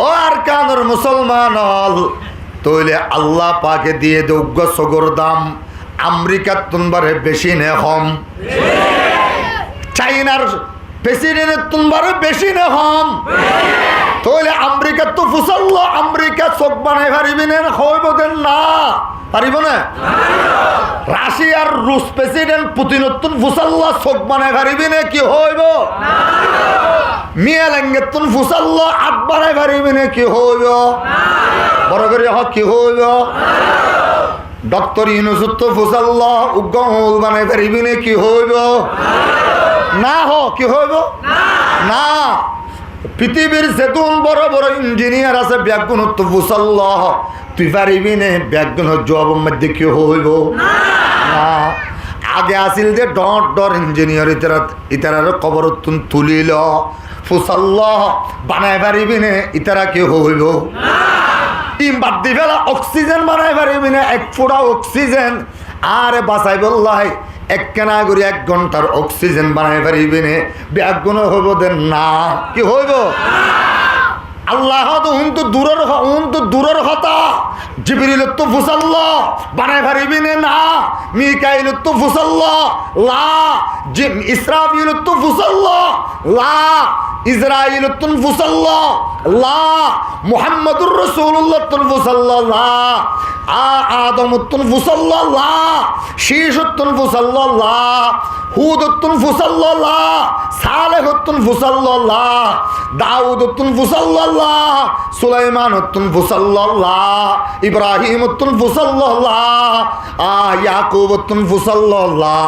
ও আর কানোর মুসলমান হল তইলে আল্লাহ পাকে দিয়ে দৌগ্য সগর দাম আমেরিকার তুনবারে বেশি নে হম, চাইনার প্রেসিডেন্টের তুনবারে বেশি নে হম। তইলে আমেরিকা তো ফুসাল্ল, আমেরিকা চোখ বানাই পারিবি না, হইব দেন না, পারিব না। রাশিয়ার রুশ প্রেসিডেন্ট পুতিন ফুসাল্ল চোখ বানাই পারিবি না, কি হইব? মিয়া লেঙ্গেতুন ফুসাল্ল আট বানাই পারিবি না, কি হইব? বড় করে কি হইব? ডক্টর ইউনুস ফুসাল্ল উগ্গল বানাই পারিবি না, কি হইব? না কি হইব? না। পৃথিবীর যেতুন বড় বড় ইঞ্জিনিয়ার আছে ব্যাগুণ ফুসাল্ল তুই পারিবি নে ব্যাগুণ জবাবের মধ্যে কি হইব? না। আগে আসিল যে ডর ইঞ্জিনিয়ার ইতারার কবর তুলিল ফুসাল্ল বানাই পারিবি নে, ইতারা কি হইব? ইম বাদ দি ফেলা অক্সিজেন বানাই পারিবি না, এক ফোঁটা অক্সিজেন আরে বাঁচাই বললাই একখানা করে 1 ঘন্টার অক্সিজেন বানাই পারিবি নে, ব্যাগুণ হইব দেন না, কি হইব? আল্লাহ তো দূরের কথা জিবরিল তো ফুসাল্ল বানাই পারিবি না, মিকাইল তো ফুসাল্ল লা, ইসরাফিল তো ফুসাল্ল লা, ইসরাইল তুন ফুসাল্ল লা, মুহাম্মাদুর রাসূলুল্লাহ তুন ফুসাল্ল লা, আদম তুন ফুসাল্ল লা, শীশ তুন ফুসাল্ল লা, হুদ তুন ফুসাল্ল লা, সালেহ তুন ফুসাল্ল লা, দাউদ তুন ফুসাল্ল লা, সুলাইমান তুন ফুসাল্ল লা, ইব্রাহিম তুন ফুসাল্ল লা, ইয়াকুব তুন ফুসাল্ল লা,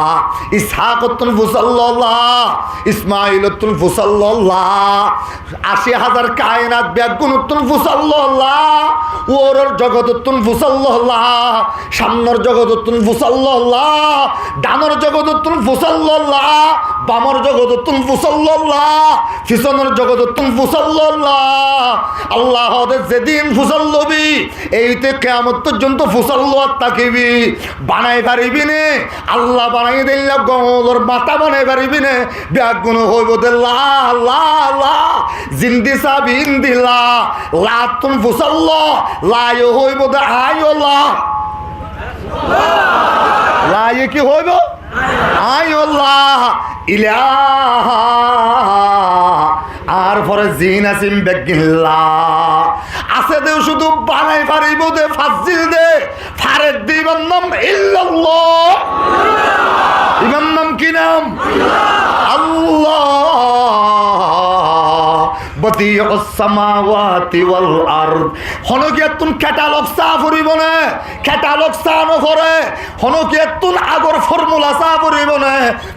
ইসহাক তুন ফুসাল্ল লা, ইসমাইল তুন ফুসাল্ল লা, ৮০,০০০ কায়নাত ব্যাগুণ তুন ফুসাল্ল লা, ওরর জগৎ তুন ফুসাল্ল লা, সামনের জগৎ তুন ফুসাল্ল লা, ডানর জগৎ তুন ফুসাল্ল লা, বামর জগৎ তুন ফুসাল্ল লা, পিছনের জগৎ তুন ফুসাল্ল লা। আল্লাহ যেদিন ফুসাল্লবি এইতে কিয়ামত পর্যন্ত ফুসাল্ল তাকিবি, বানাই পারিবি নে আল্লাহ বানাই দিল গলর মাথা বানাই পারিবি নে, ব্যাগুণ হইব দে লা লা লা, জিন্দি সাবি ইন্দিলা লা তুন ফুসাল্ল লায় হইব দে আয়লা, লায় কি হইব? আয়ল্লাহ ইলাহা, আর পরে জিন আসিম বেগিল্লা আছে দেও শুধু বানাই পারিব দে ফাজিল দে ফারেদ দিবার নাম ইল্লাল্লাহ, ইমাম নাম কি নাম? আল্লাহ। বদিউস সামাওয়াতি ওয়াল আরদ, হনকিয়াতুন ক্যাটালগ সা ফুরিব না, ক্যাটালগ সা নফরে, হনকিয়াতুন আগর ফর্মুলা সা ফুরিব না,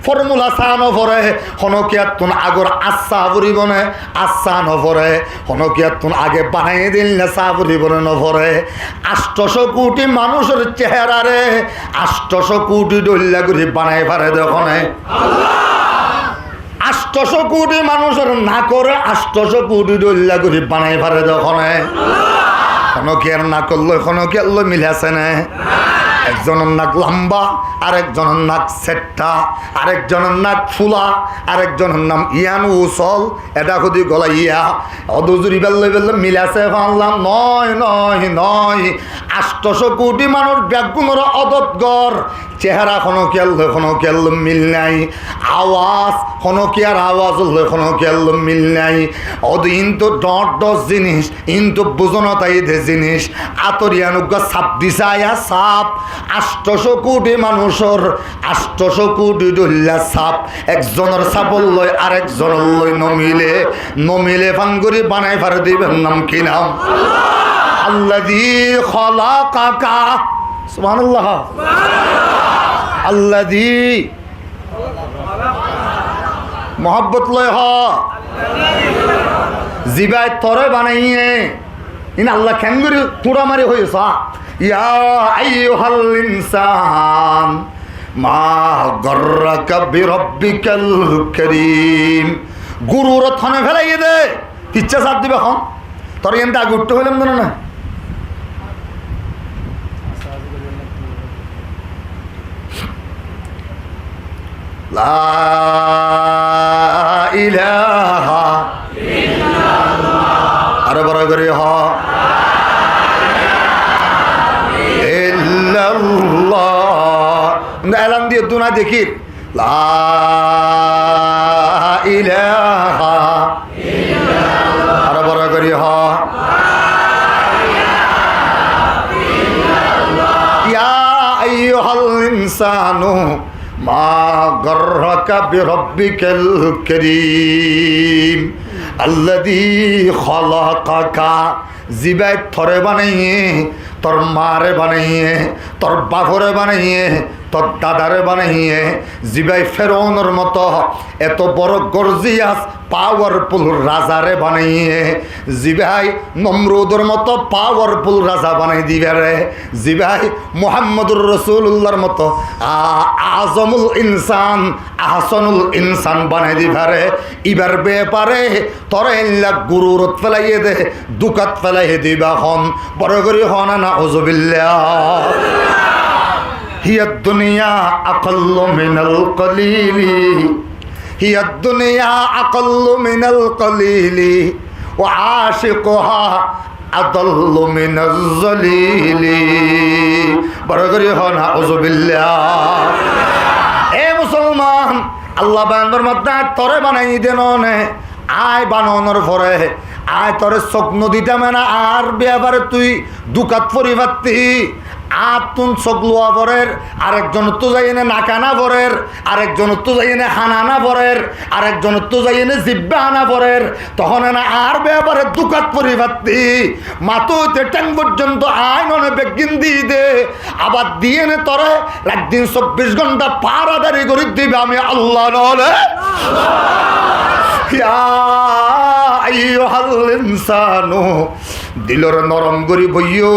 ফর্মুলা সা নফরে, হনকিয়াতুন আগর আচ্ছা ফুরিব না, আচ্ছা নফরে, হনকিয়াতুন আগে বানাই দিল না সা ফুরিব না নফরে। ৮০০ কোটি মানুষের চেহারা রে ৮০০ কোটি ডল্লা করে বানাই পারে দেখনে আল্লাহ। ৮০০ কোটি মানুষের না করে ৮০০ কোটি ডল্লা করে বানাই পারে দেখনে, কোনো কি আর না করলো কোনো কি আল্লো মিলে আছে না? একজনের নাক লম্বা, আরেকজনের নাক সেট্টা, আরেকজনের নাক ফুলা, আরেকজনের নাম ইয়ান উসল, এটা খুদি গলা ইয়া অদুজুরি বেললে বেললে মিলাছে পারলাম নয় নয় নয়। ৮০০ কোটি মানুষ ব্যাগুণর অদতগর চেহারা কোনো কেল্লো মিল নাই, আওয়াজ কোনো কি আর আওয়াজ হলে কোনো কেল্লো মিল নাই। অদ ইন্তু ডট জিনিস ইন্তু বুঝনতাই দে জিনিস আতরিয়ানুজ্ঞ সাপ দিশায়া সাপ। ৮০০ কোটি মানুষের ৮০০ কোটি ডল্লা সাপ, একজনের সাপল লয় আরেকজনের লয় নমিলে ফাঙ্গুরি বানাই ফার দিবেন নাম কি নাম? আল্লাযী খালাকাকা, সুবহানাল্লাহ, আল্লাযী মোহাব্বত লয় হ জিবাই তরে বানাইয়ে ইন আল্লাহ খেঙ্গুরি তুড়া মারি হয়েছ। ইয়া আইয়ুহাল ইনসান মা গর্রাকা বিরব্বিকাল কারীম। গুরুর থনে ফেলাইয়ে দে, ইচ্ছা সাথ দিবে এখন তোর এমনি আগে উঠতে হইলাম জানো না। লা ইলাহা ইল্লাল্লাহ, আরে বড় করে হ ইল্লাল্লাহ এলান দিয়ে দুনা দেখি লা ইলাহা ইল্লাল্লাহ আর বড় করে হ ইয়া আইয়ুহাল ইনসানু মা গররাকা বিরব্বিকাল কারীম আল্লাযী খালাকাকা জিবাই থরে বানাইয়ে তোর মারে বানাইয়ে তোর বাপরে বানাইয়ে তোর দাদারে বানাইয়ে জিবাই ফেরাউনের মতো এত বড় গর্জিয়াস পাওয়ারফুল রাজারে বানাইয়ে জিবাই নমরুদের মতো পাওয়ারফুল রাজা বানাই দিবে রে জিবাই মুহাম্মদুর রাসূলুল্লাহর মতো আজমুল ইনসান আহসানুল ইনসান বানাই দিবে রে ইবার ব্যাপারে তোর এল্লা গুরুরত ফেলাইয়ে দে দুকাত ফেলাইয়ে দিবা হন বড় করে হন না উযুবিল্লাহ হিয়া দুনিয়া আকাল্লু মিনাল কলিলি হিয়া দুনিয়া আকাল্লু মিনাল কলিলি ওয়া আশিকুহা আদাল্লু মিনাজ জলিলি বড় করে হন উযুবিল্লাহ এ মুসলমান আল্লাহ বান্দার মধ্যে তোরে বানাই দেন নে আয় বানানোর পরে আয় তোরে স্বপ্ন দিতাম না আর ব্যাপারে তুই দুকাত পরিবার্তি আতুন চগলুয়া বরের আরেকজন তো যাই না নাকানা বরের আরেকজন তো যাই না হানানা বরের আরেকজন তো যাই না জিব্বা হানা বরের তখন না আর ব্যাপারে দুকাত পরিবার্তি মাতুতে ট্যাং পর্যন্ত আয় ননে বেগিন দিয়ে দে আবার দিয়ে নে তোরে রাত দিন 24 ঘন্টা পারাদারি করে দিবে আমি আল্লাহ নলে ইয়া আইয়ুহাল ইনসানু দিলর নরম করি বইও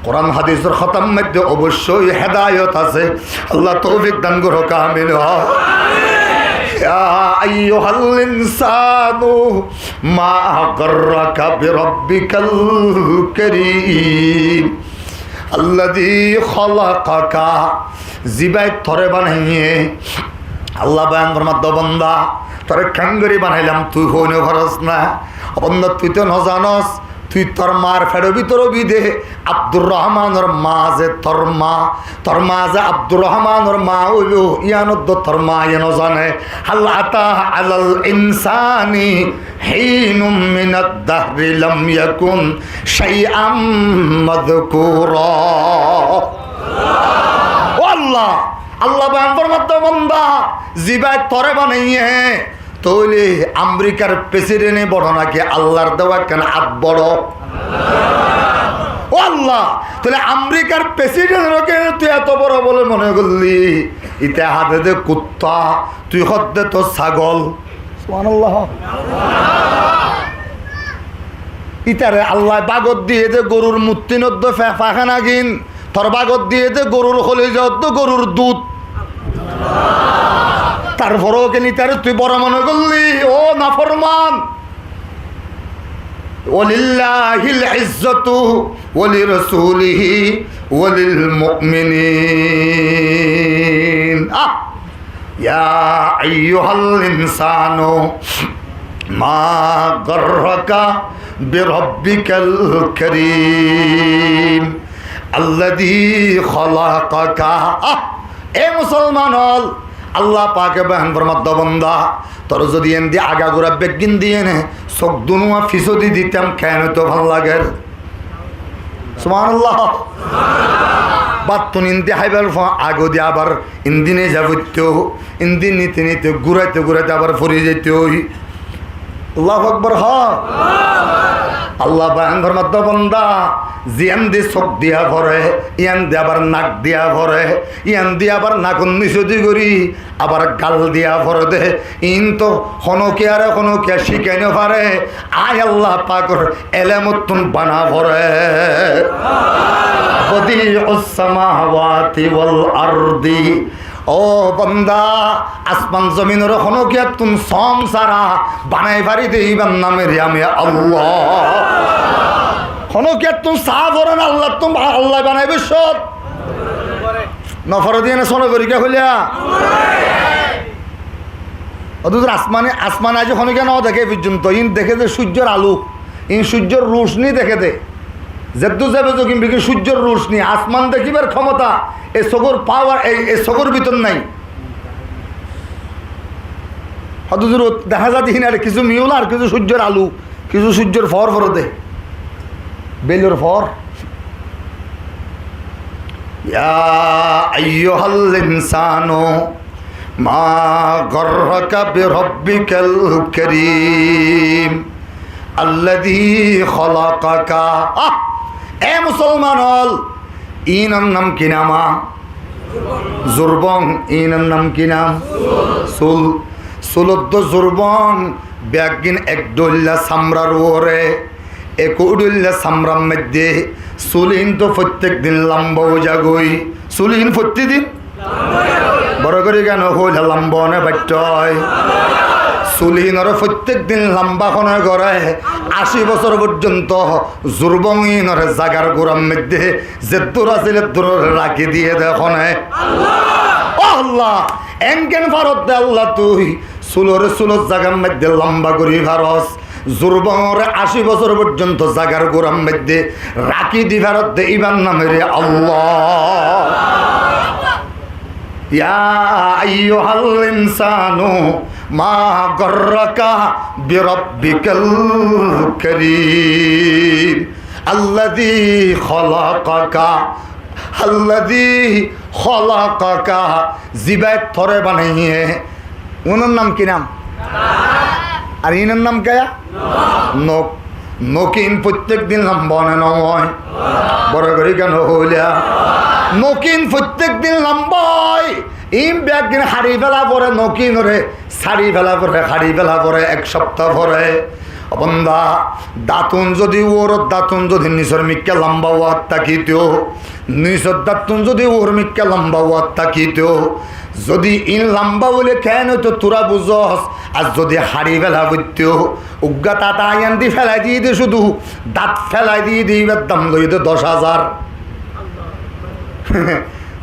কোরআন হাদিসের খতম মধ্যে অবশ্যই হেদায়েত আছে আল্লাহ তৌফিক দান করো কামিল ইয়া আইয়ুহাল ইনসানু মা গররাকা বিরব্বিকাল কারীম আল্লাযী খালাকাকা জিবাই থরে বানাইয়ে আল্লাহ বয়ান ফরমাত বান্দা তোরে কাঙ্গরি বানাইলাম তুই হইনো ভরস না বন্দা তুই তো ন জানস তুই তোর মার ফেরো ভিতর বিদে আব্দুর রহমানের মা যে তোর মা যে আব্দুর রহমানের মা হইল ইয়ানদ্দ তোর মা এন জানে হাল আতা আলাল ইনসানি হিনুম মিনাদ দাহরি লাম ইয়াকুন শাইআম মাযকুরা আল্লাহ আল্লাহ বান্দর মধ্যে বান্দা জিবাই তরে বানাইয়ে তৈলে আমেরিকার প্রেসিডেন্টে বড় নাকি আল্লাহর দেওয়া কেন হাত বড় ও আল্লাহ তাহলে আমেরিকার প্রেসিডেন্টকে তুই এত বড় বলে মনে করলি ইতে হাতে দে কুত্তা তুই হদ্দে তো ছাগল সুবহানাল্লাহ ইতারে আল্লাহ বাগত দিয়ে দে গরুর মূর্তি নদ্য পাখানা গিন তোর বাগত দিয়ে দে গরুর হলে যত গরুর দুধ তারপরেও কেন তারে তুই বড় মনে করলি ও নাফরমান ওয়ালিল্লাহিল ইজ্জাতু ওয়ালিরাসূলিহি ওয়ালিল মুমিনিন ইয়া আইয়ুহাল ইনসানু মা গররাকা বিরব্বিকাল কারীম আল্লাযী খালাকাকা এ মুসলমান হল আল্লাহ পাকে বয়ান ফরমাত বান্দা তোর যদি এমনি আগাগোড়া বেগিন দিয়ে নে চোখ দুনুয়া ফিসদি দিতাম কেন তো ভাল লাগে সুবহানাল্লাহ বাতুন ইন্দি হাইবার আগো দিয়ে আবার ইন্দিনে যাবত ইন্দিন নিতে নিতে ঘুরাইতে ঘুরাইতে আবার ফরি যেতে ওই আল্লাহু আকবার আল্লাহ বয়ান ফরমাত বান্দা জিয়ান দি চোখ দিয়া ভরে ইয়ান দিয়ে আবার নাক দিয়া ভরে ইয়ান দিয়ে আবার নাকুন নিষদি করি আবার গাল দিয়া ভরে দে ইন তো হনকে আর হনকে শিখাইনে পারে আয় আল্লাহ পাকর এলেমতুন বানা ভরে বদিউস সামাওয়াতি ওয়াল আরদি ও বন্দা আসমান জমিনের হনকে তুম সম সারা বানাই পারি দেইবার নামের আমি আল্লাহ হনকে তুম সাহ করেন আল্লাহ তুম আল্লাহ বানাইবে সব নফর দিয়ে না সোনো করি কে হলিয়া অথচ আসমানে আজ হনকে নাও দেখে পর্যন্ত ইন দেখে যে সূর্যের আলো ইন সূর্যের রোশনি দেখে দে যেদু যাবে তো কিন্তু সূর্যের রোশনি আসমান দেখিবার ক্ষমতা এই চকুর পাওয়ার এই চকুর ভিতর নাই। হয়তো দেখা যাচ্ছে আর কিছু মিউল আর কিছু সূর্যের আলু, কিছু সূর্যের ফর ফরতে বেলোর ফর। ইয়া আইয়ুহাল ইনসানু মা গররাকা বিরব্বিকাল কারীম আল্লাযী খলাকাকা। এ মুসলমান হল ইনার নাম কি নামা? জুরবং। ইনার নাম কি নাম? সুল। সুলদ্দ জুরবং ব্যাগিন এক ডল্লা সামরার ওরে এক উডল্লা সামরার মধ্যে সুলিন তো প্রত্যেক দিন লম্বা জাগই। সুলিন প্রত্যেকদিন বড় করে কেন হইল লম্বা নে বাট্টয় সুলিনর প্রত্যেক দিন লম্বা খনে করে 80 বছর পর্যন্ত জুরবংইনর জাগার গোড়ার মধ্যে যে দূর আছিল দূর রাখি দিয়ে দেখনে আল্লাহ এনকেন ভারত দে আল্লাহ তুই সুলরে সুলত জাগার মধ্যে লম্বা করি ভারস জুরবংর 80 বছর পর্যন্ত জাগার গোড়ার মধ্যে রাখি দি ভারত দে ইবার নামে রে আল্লাহ। ইয়া আইয়ুহাল ইনসানু মা গররাকা বিরব্বিকাল কারীম আল্লাযী খলাকাকা আল্লাযী খলাকাকা। জিবায় থরে বানাইয়ে ওনার নাম কি নাম? আর ইনার নাম কায়া নখ। নকিন প্রত্যেক দিন লম্বা নয় বড় করে কেন হইলা নকিন প্রত্যেক দিন লম্বাই ইম ব্যাগ দিন হাড়ি ফেলা পরে নকিন রে শাড়ি ফেলা পরে হাড়ি ফেলা পরে এক সপ্তাহ পরে বন্ধা দাঁতুন যদি ওর দাঁতুন যদি নিচর মিক্কা লম্বা ওয়াত তাকিতেও নিচর দাঁতুন যদি ওর মিক্কা লম্বা ওয়াত তাকিতেও যদি ইন লম্বা বলে কেন তো তোরা বুঝস আর যদি হাড়ি ফেলা বুঝতেও উজ্ঞা তাতা আয়ান দি ফেলাই দিয়ে দে শুধু দাঁত ফেলাই দিয়ে দিবার দাম লই দে 10,000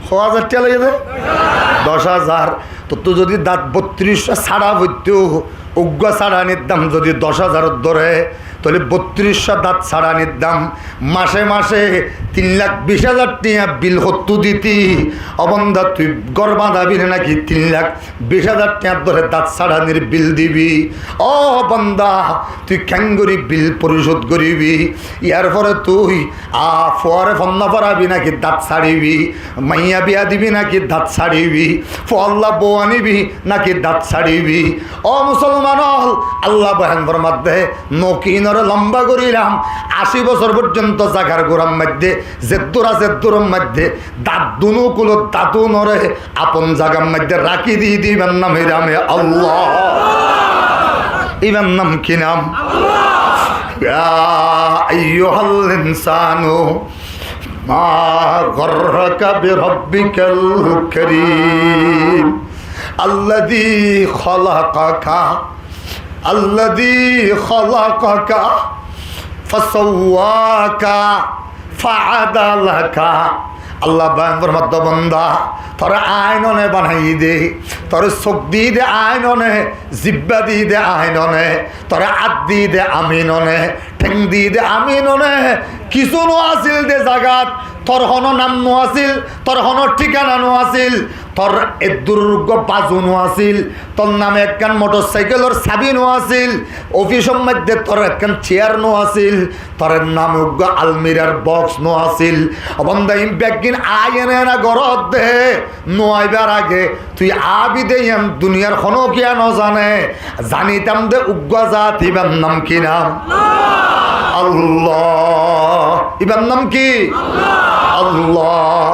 1000 টাকা লই দে 10,000। তো যদি দাঁত 32টা ছাড়া হইতেও উজ্ঞা ছাড়ানির দাম যদি 10,000 ধরে তাহলে 3200 দাঁত ছাড়ানির দাম মাসে মাসে 3,20,000 টাকা বিল হত্যু দিতি অবন্ধা তুই গড় বাঁধাবি নাকি 3,20,000 টাকা ধরে দাঁত ছাড়ানির বিল দিবি। ও বন্ধা তুই ক্যাঙ্গুরি বিল পরিশোধ করিবি ইয়ার পরে তুই ফোয়ারে ফন্না পড়াবি নাকি দাঁত ছাড়িবি মাইয়া বিয়া দিবি নাকি দাঁত ছাড়িবি ফল্লা বউ আনিবি নাকি দাঁত ছাড়িবি। ও মুসলমান আল্লাহ বয়ানর মধ্যে নকিনর লম্বা করিলাম 80 বছর পর্যন্ত জাগার গোড়ার মধ্যে জেদ্দুরের মধ্যে দাঁত দুনুকুল দাঁতু নরে আপন জাগার মধ্যে রাখি দিয়ে দিবেন নাম হিরামে আল্লাহ। ইবার নাম কি নাম? ইয়া আইয়ুহাল ইনসানু মা গররাকা বিরব্বিকাল কারীম আল্লাযী খলাকাকা আল্লাযী খলাকাকা ফাসাওয়াকা ফাআদালাকা। আল্লাহ বান্দর মধ্য বন্দা তোর আইননে বানাই দে তোর চোখ দি দে আইননে জিব্বা দি দে আইননে তোর হাত দি দে আমিননে ঠেং দি দে আমিননে কিছু নো আছিল দে জাগাত তোর হন নাম নো আছিল তোর হন ঠিকানা নো আছিল তোর এ দুর্গ বাজু নো আছিল তোর নামে একখান মোটরসাইকেলের চাবি নো আছিল অফিসের মধ্যে তোর একখান চেয়ার নো আছিল তোর নামে আলমিরার বক্স নো আছিল বন্ধা ইম ব্যাগিন আইনে না গরত দে নো আইবার আগে তুই আবি দে দুনিয়ার কোনো কিয়া ন জানে জানিতাম দে উগ্গা জাত ইবার নাম কি নাম? আল্লাহ। ইবার নাম কি? আল্লাহ।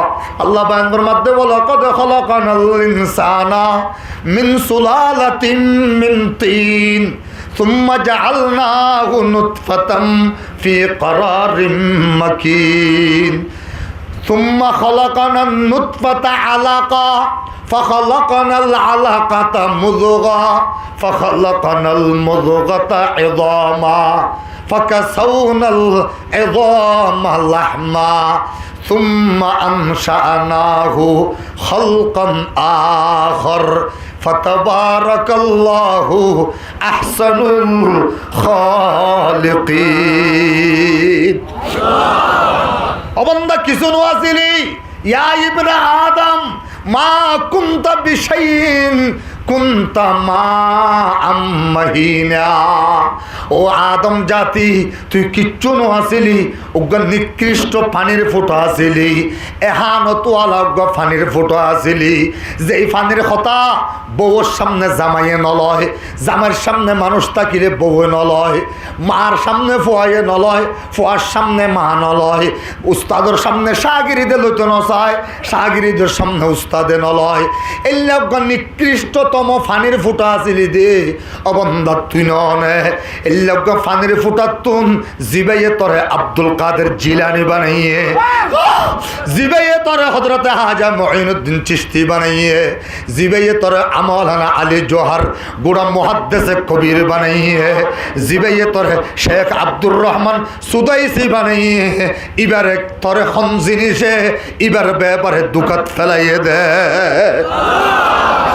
আল্লাহ বান্দর মধ্যে বলো কদ খলাকানাল ইনসানা মিন সুলালাতিন মিন তিন ثم جعلناه نطفة في قرار مكين ثم خلقنا النطفة علقة فخلقنا العلقة مضغة فخلقنا المضغة عظاما فكسونا العظام لحما ثم أنشأناه خلقا آخر ফাতাবারাকাল্লাহু আহসানুল খালিকিন। ও বান্দা কিছু নছিলি, ইয়া ইবনে আদম মা কুনতা বিশাইইন কুনতা মা আম্মাহিনা। ও আদম জাতি, তুই কিচ্ছু নছিলি, ওগা নিকৃষ্ট পানির ফোঁটা আছিলি, এহানতওয়ালা ওগা পানির ফোঁটা আছিলি, যেই পানির কথা বউর সামনে জামাইয়ে নলয়, জামাইয়ের সামনে মানুষ তাকিলে বউয়ে নলয়, মার সামনে ফুয়াইয়ে নলয়, ফুয়ার সামনে মা নলয়, উস্তাদের সামনে শাগিরিদে লইতে নচায়, শাগিরিদের সামনে উস্তাদে নলয়। এল্লা ওগা নিকৃষ্টতম পানির ফোঁটা আছিলি দে। অবন্ধা তুই ননে এল্লা পানির ফোঁটা তুন জিবাইয়ে তরে আব্দুল কাদের জিলানি বানাইয়ে, জিবাইয়ে তরে হযরতে হাজা মুঈনুদ্দিন চিশতি বানাইয়ে, জিবাইয়ে তরে আমলানা আলী জোহার গুড়া মুহাদ্দিসে কবির বানাইয়ে, জিবাইয়ে তরে শেখ আব্দুর রহমান সুদাইসি বানাইয়ে, এবারে তরে খন জিনিসে এবার ব্যাপারে দুকাত ফেলাইয়ে দে।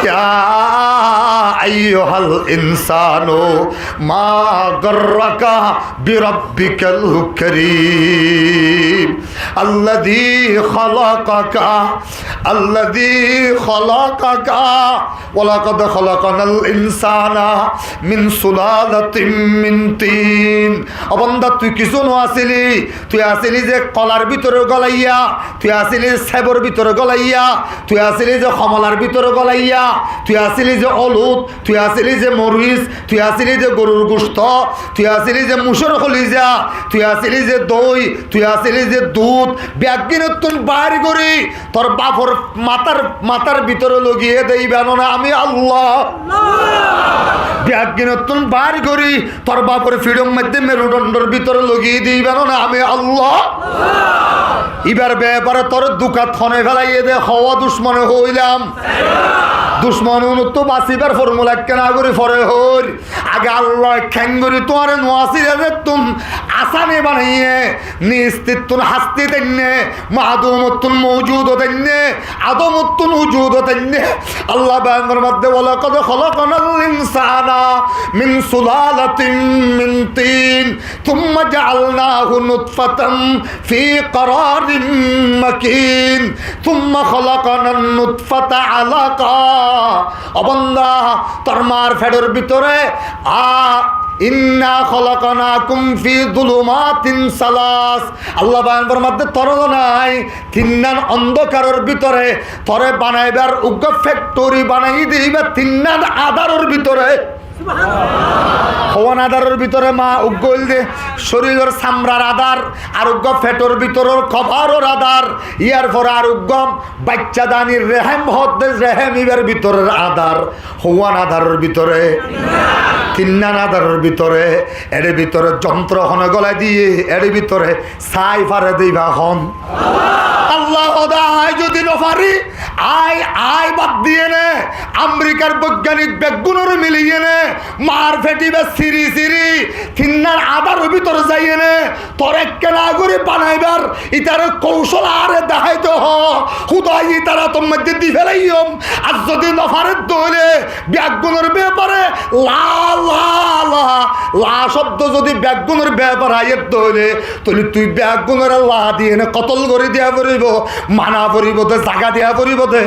ইয়া আইয়ুহাল ইনসানু মা গররাকা বিরাব্বিকাল কারীম আল্লাযী খালাকাকা ওয়া লাকাদ খালাকানাল ইনসানা মিন সুলালাতিন মিন তিন। ও বান্দা তুই কিছু নছিলি, তুই আসিলি যে কলার ভিতরে গলাইয়া, তুই আসিলি সেবর ভিতরে গলাইয়া, তুই আসিলি যে কমলার ভিতরে গলাইয়া, তুই আসিলি যে অলুদ, তুই আসিলি যে মরিচ, তুই আসিলি যে গরুর গোশত, তুই আসিলি যে মুসুর কলিজা, তুই আসিলি যে দই, তুই আসিলি যে দুধ, ব্যাগিনত তুই বাইর করি তোর বাপর মাথার ভিতরে লগিয়ে দেইবেন না আমি আল্লাহ। ব্যাগিনত তুই বাইর করি তোর বাপর ফিডম মধ্যে মেরুদণ্ডের ভিতরে লগিয়ে দিইবেন না আমি আল্লাহ। এবার ব্যাপারে তোর দুকাত ফনে ফেলাইয়ে দে, হওয়া দুশ্মনে হইলাম। দুশ্মন তো বাঁচিবার ফর্মুলা কেনা করে ফরে হর আগে আল্লাহ খ্যাঙ্গরি তোমার নোয়াসিরে তুম আসানে বানাইয়ে নিস্তিত্তুন হাস্তি তেন্নে মাদুমতুন মৌজুদ তেন্নে আদমতুন উজুদ তেন্নে আল্লাহ বায়ানের মধ্যে বলা কদ খলাকানাল ইনসানা মিন সুলালাতিন মিন তিন থুম্মা জাআলনাহু নুতফাতান ফি করারিন মাকিন থুম্মা খলাকানান নুতফাতা আলাকা। অবন্দা তোর মার ফেডের ভিতরে ইন্না খলাকানাকুম ফি যুলুমাতিন সালাস। আল্লাহ বায়ানের মধ্যে তরল নাই তিন্নান অন্ধকারের ভিতরে তরে বানাইবার উগ্র ফ্যাক্টরি বানাই দিবা তিন্নান আধারের ভিতরে। হওয়ান আধারের ভিতরে মা উগ্গল দে শরীরের চামড়ার আধার, আর উগ্গ ফেটর ভিতরের কভারের আধার, ইয়ার পর আর উগ্গম বাচ্চা দানির রেহেম হদ্দে রেহেম ইবার ভিতরের আধার। হওয়ান আধারের ভিতরে তিন্নান আধারের ভিতরে এর ভিতরে যন্ত্র হনে গলায় দিয়ে এর ভিতরে ছাই ফারে দিবা হন আল্লাহ আয় যদি নফারি আয় বাদ দিয়ে নে আমেরিকার বৈজ্ঞানিক বেগুনের মিলিয়ে নে মার ফেটিবে সিরি সিরি তিন্নার আধারের ভিতরে যাইয়ে নে তোর একে না করে বানাইবার ইতার কৌশল আরে দেখাইতে হুদাই তারা তোর মধ্যে দি ফেলাইম। আর যদি নফারের দলে বেগুনের ব্যাপারে লা লা লা লা শব্দ যদি বেগুনের ব্যাপার আয়ের দলে তাহলে তুই বেগুনের লা দিয়ে নে কতল করে দেওয়া পড়িব, মানা পড়িব দে, জাগা দেওয়া পড়িব দে,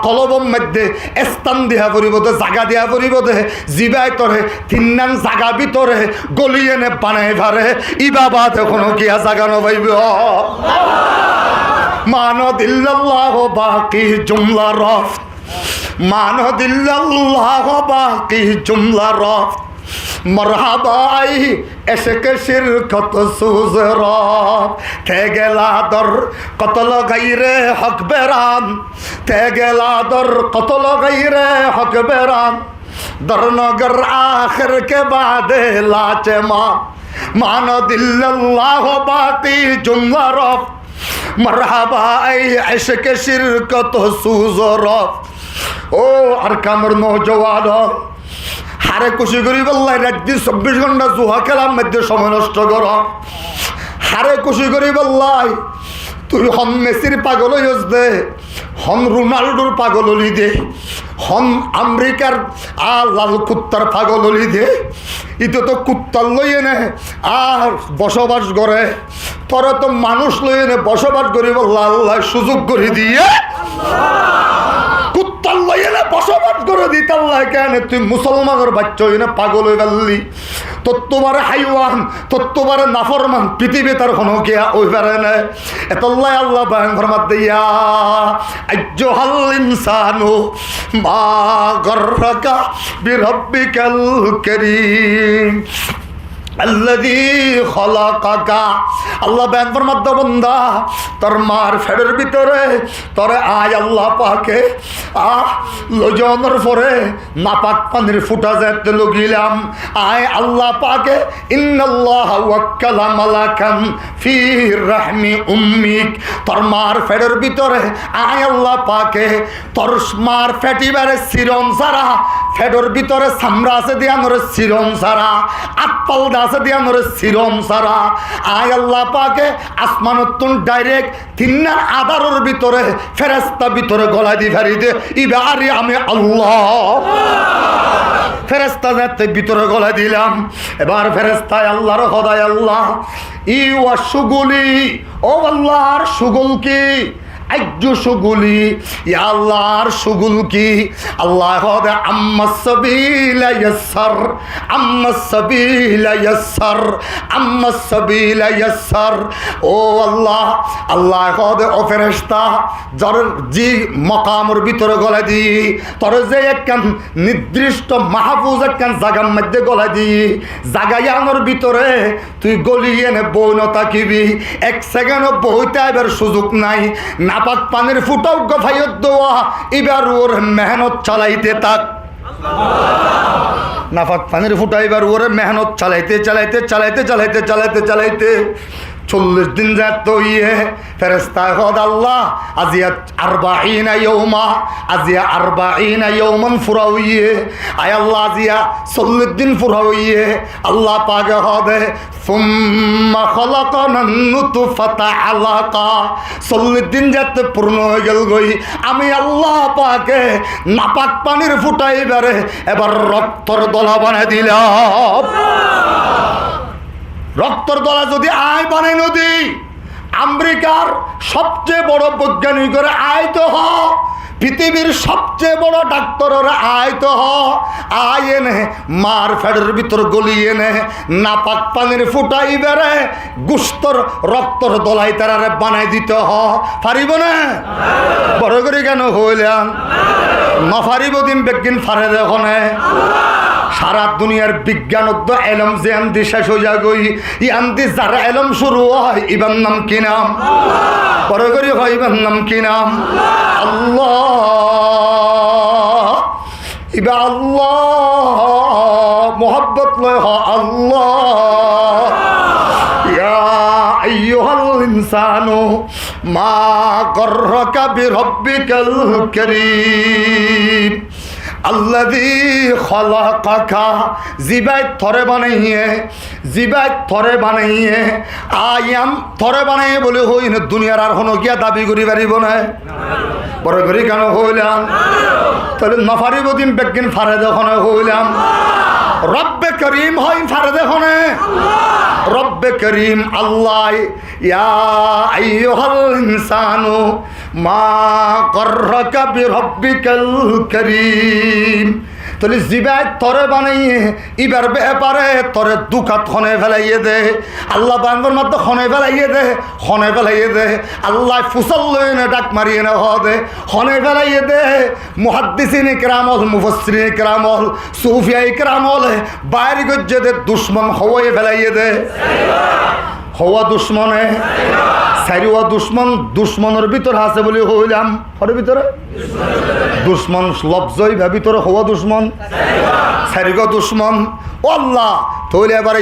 কলবম মধ্যে স্থান দেওয়া পড়িব দে, জাগা দেওয়া পড়িব দে, জিবাই তরে তিন্নান জাগা ভিতরে গলিয়ে নে বানাই ভারে ই বাবা এখনো কিয়া জাগানো পাইব। মানদিল্লাহ বাকি জুমলা রফ, মানদিল্লাহ বাকি জুমলা রফ মরহাবাই এসকে শিরকত সুজরাব তে গেলা দর কতল গাইরে হক বেরাম, তে গেলা দর কতল গাইরে হক বেরাম দরনগর আখির কে বাদে লাচে মা মানদিল্লাহ বাকি জুমলা রফ মরহাবাই এসকে শিরকত সুজরাব। ও আর কামর নৌজওয়ান হারে খুশি করি বললাই রাত দিন 24 ঘন্টা জুয়া খেলার মধ্যে সময় নষ্ট কর, হারে খুশি করি বললাই তুই হন মেসির পাগল হইস দে, হন রোনাল্ডোর পাগল হলি দে, হন আমেরিকার লাল কুত্তার পাগল হলি দে ইতো তো কুত্তার লইয়ে নে আর বসবাস করে তোরা তো মানুষ লইয়ে নে বসবাস করিব আল্লাহ সুযোগ করে দিয়ে কুত্তার লইয়ে নে বসবাস করে দিত আল্লাহ কেন তুই মুসলমানের বাচ্চা হই না পাগল হয়ে গেলি তোর তোমার হাইওয়ান তোর তোমার নাফরমান পৃথিবী তার কোনো কে ওই পারে না এতল্লাই আল্লাহ বায়ান ফরমাত দিয়া আইয়ুহাল ইনসানু মা গররাকা বিরব্বিকাল কারীম আল্লাযী খলাকাকা আল্লাহ বয়ান ফরমাত বান্দা তোর মার ফেডের ভিতরে তোরে আয় আল্লাহ পাকে লজনের পরে নাপাক পানির ফুটা যেতে লগিলাম আয় আল্লাহ পাকে ইন্নাল্লাহ ওয়াক্কালা মালাকান ফি রাহমি উম্মিক তোর মার ফেডের ভিতরে আয় আল্লাহ পাকে তোর মার ফেটিবারে সিরম সারা ফেডের ভিতরে সামরা আছে দিয়া নরে সিরম সারা আত্পাল আছে দিয়া নরে সিরম সারা আয় আল্লাহ পাকে আসমানতুন ডাইরেক্ট তিন্নার আদারের ভিতরে ফেরেশতা ভিতরে গলা দি ফেরি দে ইবারি আমি আল্লাহ ফেরেশতা যাতে ভিতরে গলা দিলাম এবার ফেরেশতায় আল্লাহর খোদায় আল্লাহ ই ওয়া সুগুলি ও আল্লাহর সুগুল কি আজ্জু সুগুলি ইয়া আল্লাহর সুগুল কি আল্লাহ খোদা আম্মাস সাবিলা ইয়াসসার আম্মাস সাবিলা ইয়াসসার আম্মাস সাবিলা ইয়াসসার ও আল্লাহ আল্লাহ খোদা ও ফেরেশতা যার জি মাকামের ভিতরে গলা দি তোর যে একখান নির্দিষ্ট মাহফুজ একখান জায়গার মধ্যে গলা দি জাগায়ানোর ভিতরে তুই গলিয়ে নে বইন তাকিবি এক সেকেন্ডও বইতে আইবার সুযোগ নাই নাপাক পানির ফুটাও গফাইত দেওয়া এবার ওর মেহনত চালাইতে থাক নাপাক পানির ফুটা এবার ওর মেহনত চালাইতে চালাইতে চালাইতে চালাইতে চালাইতে চালাইতে 40 দিন যাত ইয়ে ফেরেশতা খোদ আল্লাহ আজিয়া 40 ইয়াউমা আজিয়া 40 ইয়াউমান ফুরাউইয়ে আয় আল্লাহ আজিয়া 40 দিন ফুরাউইয়ে আল্লাহ পাক হবে সুম্মা খলাকানান নুতফাতা আলাকা 40 দিন যাতে পূর্ণ হয়ে গেল গই আমি আল্লাহ পাকে নাপাক পানির ফুটাইবারে এবার রক্তর দলা বানাই দিলাম রক্তর দলা যদি আয় বানাই নদী আমেরিকার সবচেয়ে বড় বৈজ্ঞানিকরা আয় তো হ পৃথিবীর সবচেয়ে বড় ডাক্তাররা আয় তো হ আয় এনে মার ফেডের ভিতর গলিয়ে নে নাপাক পানির ফুটাই বেড়ে গুস্তর রক্তর দলাই তারারে বানাই দিতে হ পারিব না বড় করে কেন হইলাম নফারিব দিন বেগিন ফারে দেখনে সারা দুনিয়ার বিজ্ঞানজ্ঞ এলম যে আন্দি শেষ হয়ে যায় গই ই আন্দি যারা এলম শুরু হয় ইবার নাম কি নাম বড় করি হয় ইবার নাম কি নাম আল্লাহ ইবা আল্লাহ মোহাব্বত লয় হ আল্লাহ ইয়া আইয়ুহাল ইনসানু মা গররাকা বিরব্বিকাল কারীম আল্লাযী খলাকাকা জিবাই থরে বানাইয়ে আয়াম থরে বানাইয়ে বলে হই না দুনিয়ার আর হনো গিয়া দাবি করি পারিব না বড় করি কেন হইলাম তাহলে নফারিব দিন বেগিন ফারে যখন হইলাম রব্বে করিম হয় ফারে দেখনে রব্বে করিম আল্লাহ ইয়া আইয়ুহাল ইনসানু মা গররাকা বিরব্বিকাল কারীম তাহলে জিবাই তরে বানাইয়ে ইবার ব্যাপারে তরে দুকাত খনে ফেলাইয়ে দে আল্লাহ বান্দর মধ্যে খনে ফেলাইয়ে দে আল্লাহ ফুসল লইনে ডাক মারিয়ে না দে খনে ফেলাইয়ে দে মুহাদ্দিসিন ইকরাম হল মুফাসসিরিন ইকরাম হল সুফিয়া ইকরাম হল বাইরে গজ্জে দে দুশমন হওয়াই ফেলাইয়ে দে হওয়া দুশ্মনে সারিওয়া দুশ্মনের ভিতরে আছে বলে হইলাম ওর ভিতরে দুশ্মন লফজই ভিতরে হওয়া দুশ্মন সারিগা দুশ্মন ও আল্লাহ তৈলে এবারে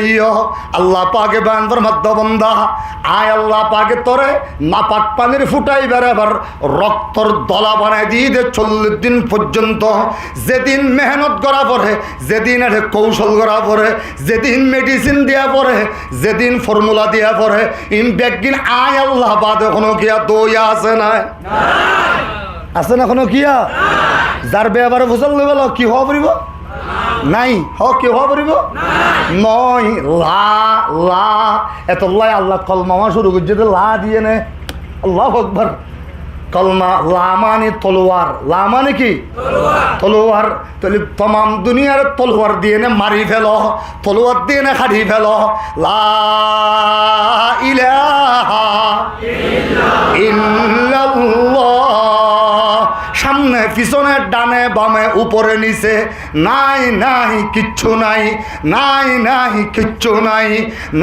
আল্লাহ পাকে বান্দর মধ্য বন্ধা আয় আল্লাহ পাকে তোরে নাপাক পানির ফুটাই বেড়ে এবার রক্তর দলা বানাই দিয়ে দে 40 দিন পর্যন্ত যেদিন মেহনত করা পড়ে যেদিন কৌশল করা পড়ে যেদিন মেডিসিন দেওয়া পড়ে যেদিন ফর্মুলা দেওয়া পড়ে ইন ব্যাগিন আয় আল্লাহ বাদে কোনো কিয়া দইয়া আছে না আছে না কোনো কিয়া যার বেবারে ফুসল লই গেল কি হওয়া পড়িব নাই কি হওয়া পড়িব নয় লা লা এত লাই আল্লাহ কলমা শুরু করছে লা দিয়ে নে আল্লাহু আকবার কলমা লা মানে তলোয়ার লা মানে কি তলোয়ার তাহলে তমাম দুনিয়ার তলোয়ার দিয়ে নে মারি ফেল তলোয়ার দিয়ে নে হারি ফেল লা ইলাহা ইল্লাল্লাহ সামনে পিছনে ডানে বামে উপরে নিচে নাই নাই কিচ্ছু নাই নাই নাই কিচ্ছু নাই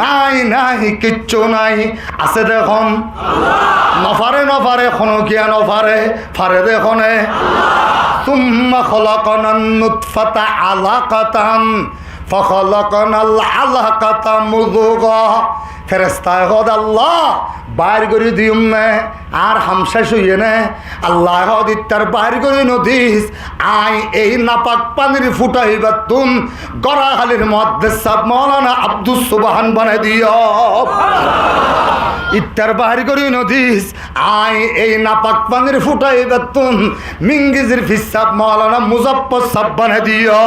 নাই নাই কিচ্ছু নাই আছে দেখুন নফারে নফারে খনকিয়া নফারে ফারে দেখনে সুম্মা খলাকনান নুতফাতা আলাকাতান ফখলাকনাল আলাকাতা মুযগা ফেরেশতায় হদ আল্লাহ বাইর করে দিউম নে আর হামশা শুয়ে নে আল্লাহ হদ ইত্তার বাইর করে নদিস আই এই নাপাক পানির ফুটাইবা তুম গরাহালির মুহাদ্দিস সাহেব মাওলানা আব্দুস সুবহান বানাই দিও ইত্তার বাইর করে নদিস আই এই নাপাক পানির ফুটাইবা তুম মিঙ্গিজির ফিসাব মাওলানা মুজাফফর সাহেব বানাই দিও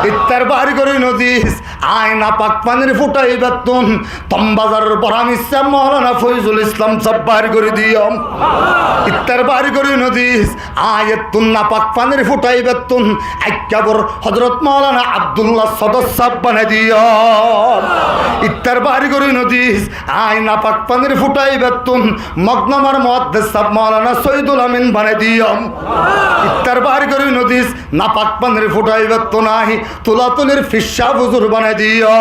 ইত্তার বাইর করে নদিস আই নাপাক পানির ফুটাইবা তুম তমবাজারের বরামিসা মাওলানা ফয়জুল ইসলাম সাহেব বাইর করে দিও ইত্তার বাইর করে নদিস আয়াতুন নাপাক পানির ফুটাইবা তুম আক্কাবর হযরত মাওলানা আব্দুল্লাহ সদর সাহেব বানাই দিও ইত্তার বাইর করে নদিস আই নাপাক পানির ফুটাইবা তুম মগনমার মুহাদ্দিস সাহেব মাওলানা সৈয়দুল আমিন বানাই দিও ইত্তার বাইর করে নদিস নাপাক পানির ফুটাইবা তো নাই তুলাতুলির ফিসা হুজুর বানাই দিও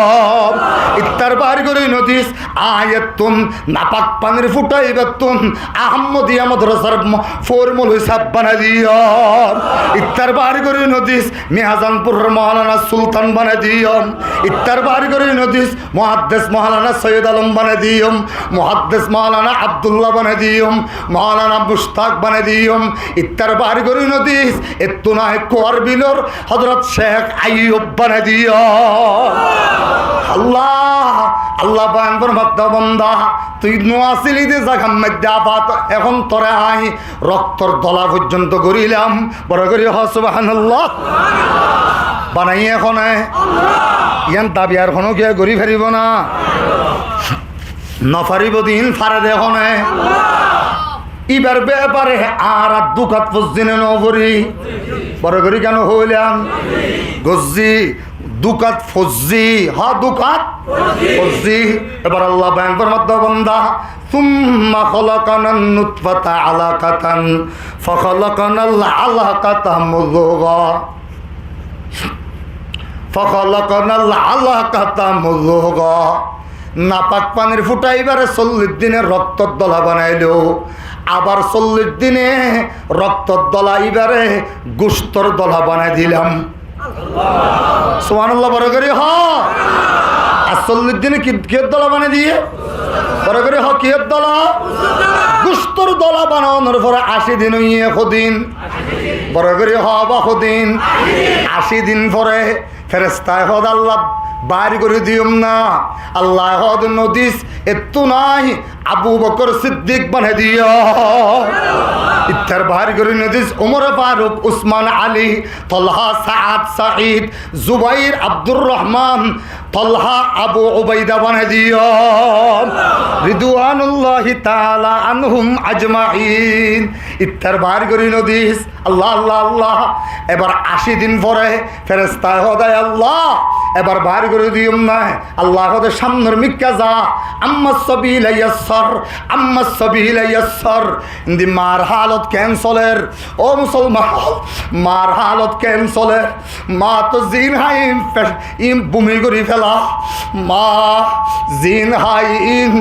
ইত্তার বাইর করে নদিস আয়াতুন নাপাক পানির ফুটাইবা তুম আহমদিয়া মাদ্রাসার ফরমুল হিসাব বানাই দিও ইত্তার বাইর করে নদিস মিয়াজানপুরের মাওলানা সুলতান বানাই দিও ইত্তার বাইর করে নদিস মুহাদ্দিস মাওলানা সৈয়দ আলম বানাই দিও মুহাদ্দিস মাওলানা আব্দুল্লাহ বানাই দিও মাওলানা মুশতাক বানাই দিও ইত্তার বাইর করে নদিস এত্তু নাই কোরবিলর হযরত শেখ আইয়ুব বানাই দিও আল্লাহ আল্লাহ বানবর মদ্দা বন্দা তুই নোয়াছিলি দে জাগাম মধ্যে আপাত এখন তোরে আই রক্তর দলা পর্যন্ত গড়িলাম বড় করি সুবহানাল্লাহ বানাই এখন ইয়ান দাবি আর কোনো কে গড়ি ফেরিব না নফারিব দিন ফারে দেখো না ইবার ব্যাপারে আর দুকাত ফসদিনে নবরি বড় করি কেন হইলাম গজ্জি দুকাত ফজি দুকাত ফজি এবার আল্লাহ ব্যাংকের মধ্যে বন্দা সুম্মা খলাকানান নুতফাতা আলাকাতান ফখলাকানাল আলাকাতা মুযগা ফখলাকানাল আলাকাতা মুযগা নাপাক পানির ফুটাইবারে 40 দিনের রক্তর দলা বানাইলো আবার 40 দিনে রক্তর দলা ইবারে গোশতর দলা বানাই দিলাম সুবহানাল্লাহ বড় করে আর 40 দিনে কিয়ের দলা বানিয়ে দিয়ে বড় করে কিয়ের দলা গোশতর দলা বানানোর পরে 80 দিন হইয়ে দিন বড় করে বা দিন 80 দিন পরে ফেরেশতায় হদ আল্লাহ বাইর করে দিওম না আল্লাহ হদ নদিস এত্তু নাই আবু বকর সিদ্দিক বানাই দিও ইত্তার বাইর করে নদিস ওমর ফারুক উসমান আলী তলহা সাদ সাঈদ জুবাইর আব্দুর রহমান তলহা আবু উবাইদা বানাই দিও রিদওয়ানুল্লাহি তাআলা আনহুম আজমাইন ইত্তার বাইর করে নদিস আল্লাহ আল্লাহ আল্লাহ এবার 80 দিন পরে ফেরেশতা হদায় আল্লাহ এবার বাইর করে দিও না আল্লাহ হদে সামনের মিক্কা যা আম্মা সাবিল ইয়াসসার আম্মা সাবিল ইয়াসসার ইন্দি মার হালত ক্যান্সলের ও মুসলমান মার হালত ক্যান্সলের মা তো জিন হাই ইম ভূমি করি ফেলা মা জিন হাই ইন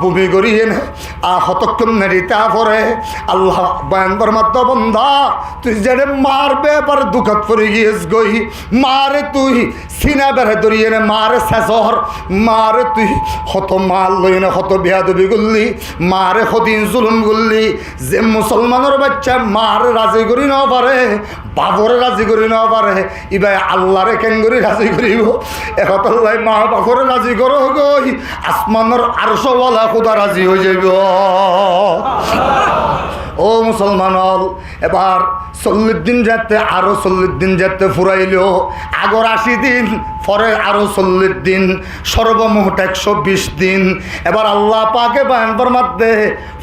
ভূমি করিয়ে হতক্ষণ নেড়িতা পরে আল্লাহ বয়ানবর মাত্র বন্ধা তুই যেন মারবে এবার দুঃখত পড়ে গিয়েছ গই মারে তুই সিনা বেড়ে দরিয়ে নে মারে শেষর মারে তুই হত মাল লই না হত বেয়াদবি করলি মারে হদিন জুলুম করলি যে মুসলমানের বাচ্চা মারে রাজি করি না পারে বাবরে রাজি করি না পারে ইবাই আল্লাহরে কেন করি রাজি করিব একতাল্লাই মা বাবরে রাজি করো গই আসমানের আরশওয়ালা খুদা রাজি হয়ে যাইব ও মুসলমান হল এবার 40 দিন যেতে আরো 40 দিন যেতে ফুরাইল আগর 80 দিন পরে আরো 40 দিন সর্বমোট 120 দিন এবার আল্লাহ পাকে বয়ান ফরমাতে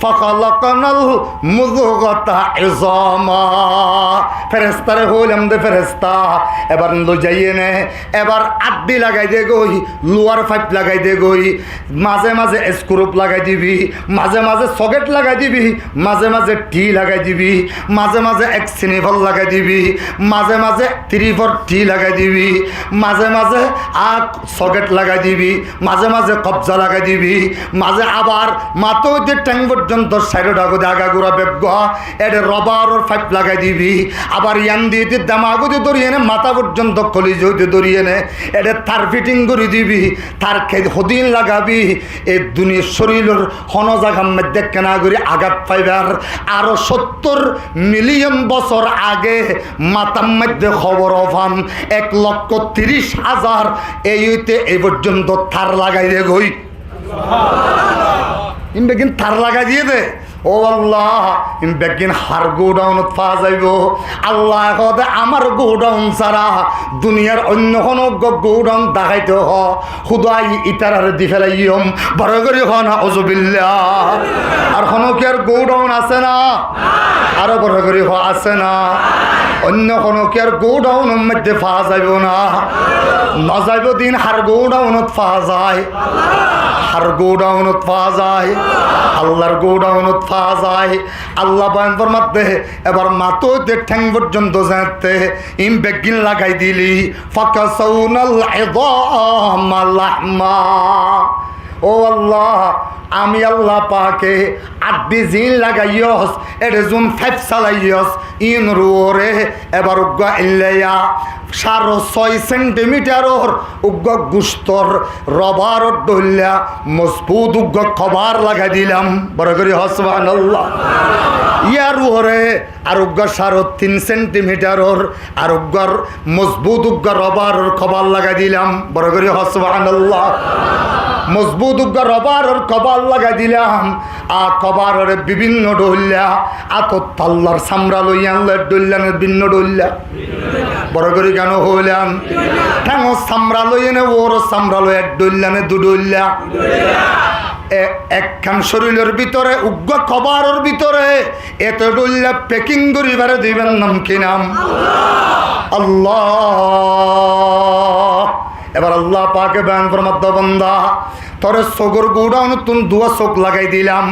ফাখালাকানাল মুযগাতা ইযামা ফেরেশতারে হইলাম দে ফেরেশতা এবার লো যাইয়ে নে এবার আড্ডি লাগাই দে গই লোয়ার পাইপ লাগাই দে গই মাঝে মাঝে স্ক্রুপ লাগাই দিবি মাঝে মাঝে সকেট লাগাই দিবি মাঝে মাঝে টি লাগাই দিবি মাঝে মাঝে এক্সিনিভল লাগাই দিবি মাঝে মাঝে 3/4 টি লাগাই দিবি মাঝে মাঝে সকেট লাগাই দিবি মাঝে মাঝে কবজা লাগাই দিবি মাঝে আবার মাথা হইতে ট্যাং পর্যন্ত সাইড আগতে আগাগুড়া বেগ এটা রবারের পাইপ লাগাই দিবি আবার ইয়ান দিয়ে দামাগুতে ধরিয়ে নে মাথা পর্যন্ত কলিজ হইতে ধরিয়ে নে এটা তার ফিটিং করে দিবি তার হদিন লাগাবি এই দুনিয়ার শরীরের হন জায়গার মধ্যে কেনা করে আঘাত পাইবার আরো 70 মিলিয়ন বছর আগে মাতার মধ্যে খবর পান 1,30,000 এই হইতে এই পর্যন্ত তার লাগাই দে গই ইনবেকিন তার লাগাই দিয়ে দে ও আল্লাহ ইনবেকিন হার গোডাউনত পাওয়া যাইব আল্লাহ কদে আমার গোডাউন ছাড়া দুনিয়ার অন্য কোনো গোডাউন দেখাইতে হ খুদাই ইতারার দি ফেলাইম বড় করে হ না অজুবিল্লাহ আর কোনো কি আর গোডাউন আছে না আরো বড় করে হ আছে না অন্য কোনো কি আর গোডাউনের মধ্যে পাওয়া যাইব না যাইব দিন হার গোডাউনত পাওয়া যায় হার গোডাউনত পাওয়া যায় আল্লাহর গোডাউনত পাওয়া যায় আল্লাহ বয়ান ফরমাতে এবার মাথোতে ঠ্যাং পর্যন্ত যাতে ইম বেগিন লাগাই দিলি ফাকাসাউনাল ইযামা লাহমা ও আল্লাহ আমি আল্লাহ পাকে আড্ডি জিন লাগাইয়স এটা জুন 5 চালাইয়স ইন রোরে এবার উগ্গা ইল্লাইয়া 6.5 সেন্টিমিটারর উগ্গা গুস্তর রবার ডল্লা মজবুত উগ্গা খবর লাগাই দিলাম বড় করে সুবহানাল্লাহ ইয়ার ওরে আর উগ্গা 3.5 সেন্টিমিটারর আর উগ্গার মজবুত উগ্গা রবারর খবর লাগাই দিলাম বড় করে সুবহানাল্লাহ মজবুত উগ্গা রবারর খবর লাগাই দিলাম আ কবারের বিভিন্ন ডল্লা আত তাল্লার সামরা লইয়া ডল্লানের ভিন্ন ডল্লা বড় করে কেন হইলাম ঠ্যাং সামরা লইয়ে ওর সামরা লইয়া ডল্লানে দুডল্লা একখান শরীরের ভিতরে উগ্র কবারের ভিতরে এত ডল্লা প্যাকিং করিবার দিবেন নাম কি নাম আল্লাহ এবার আল্লাহ পাকে বয়ান ফরমাতে বান্দা তোরে চোখের গোডাউন তুন 2 চোখ লাগাই দিলাম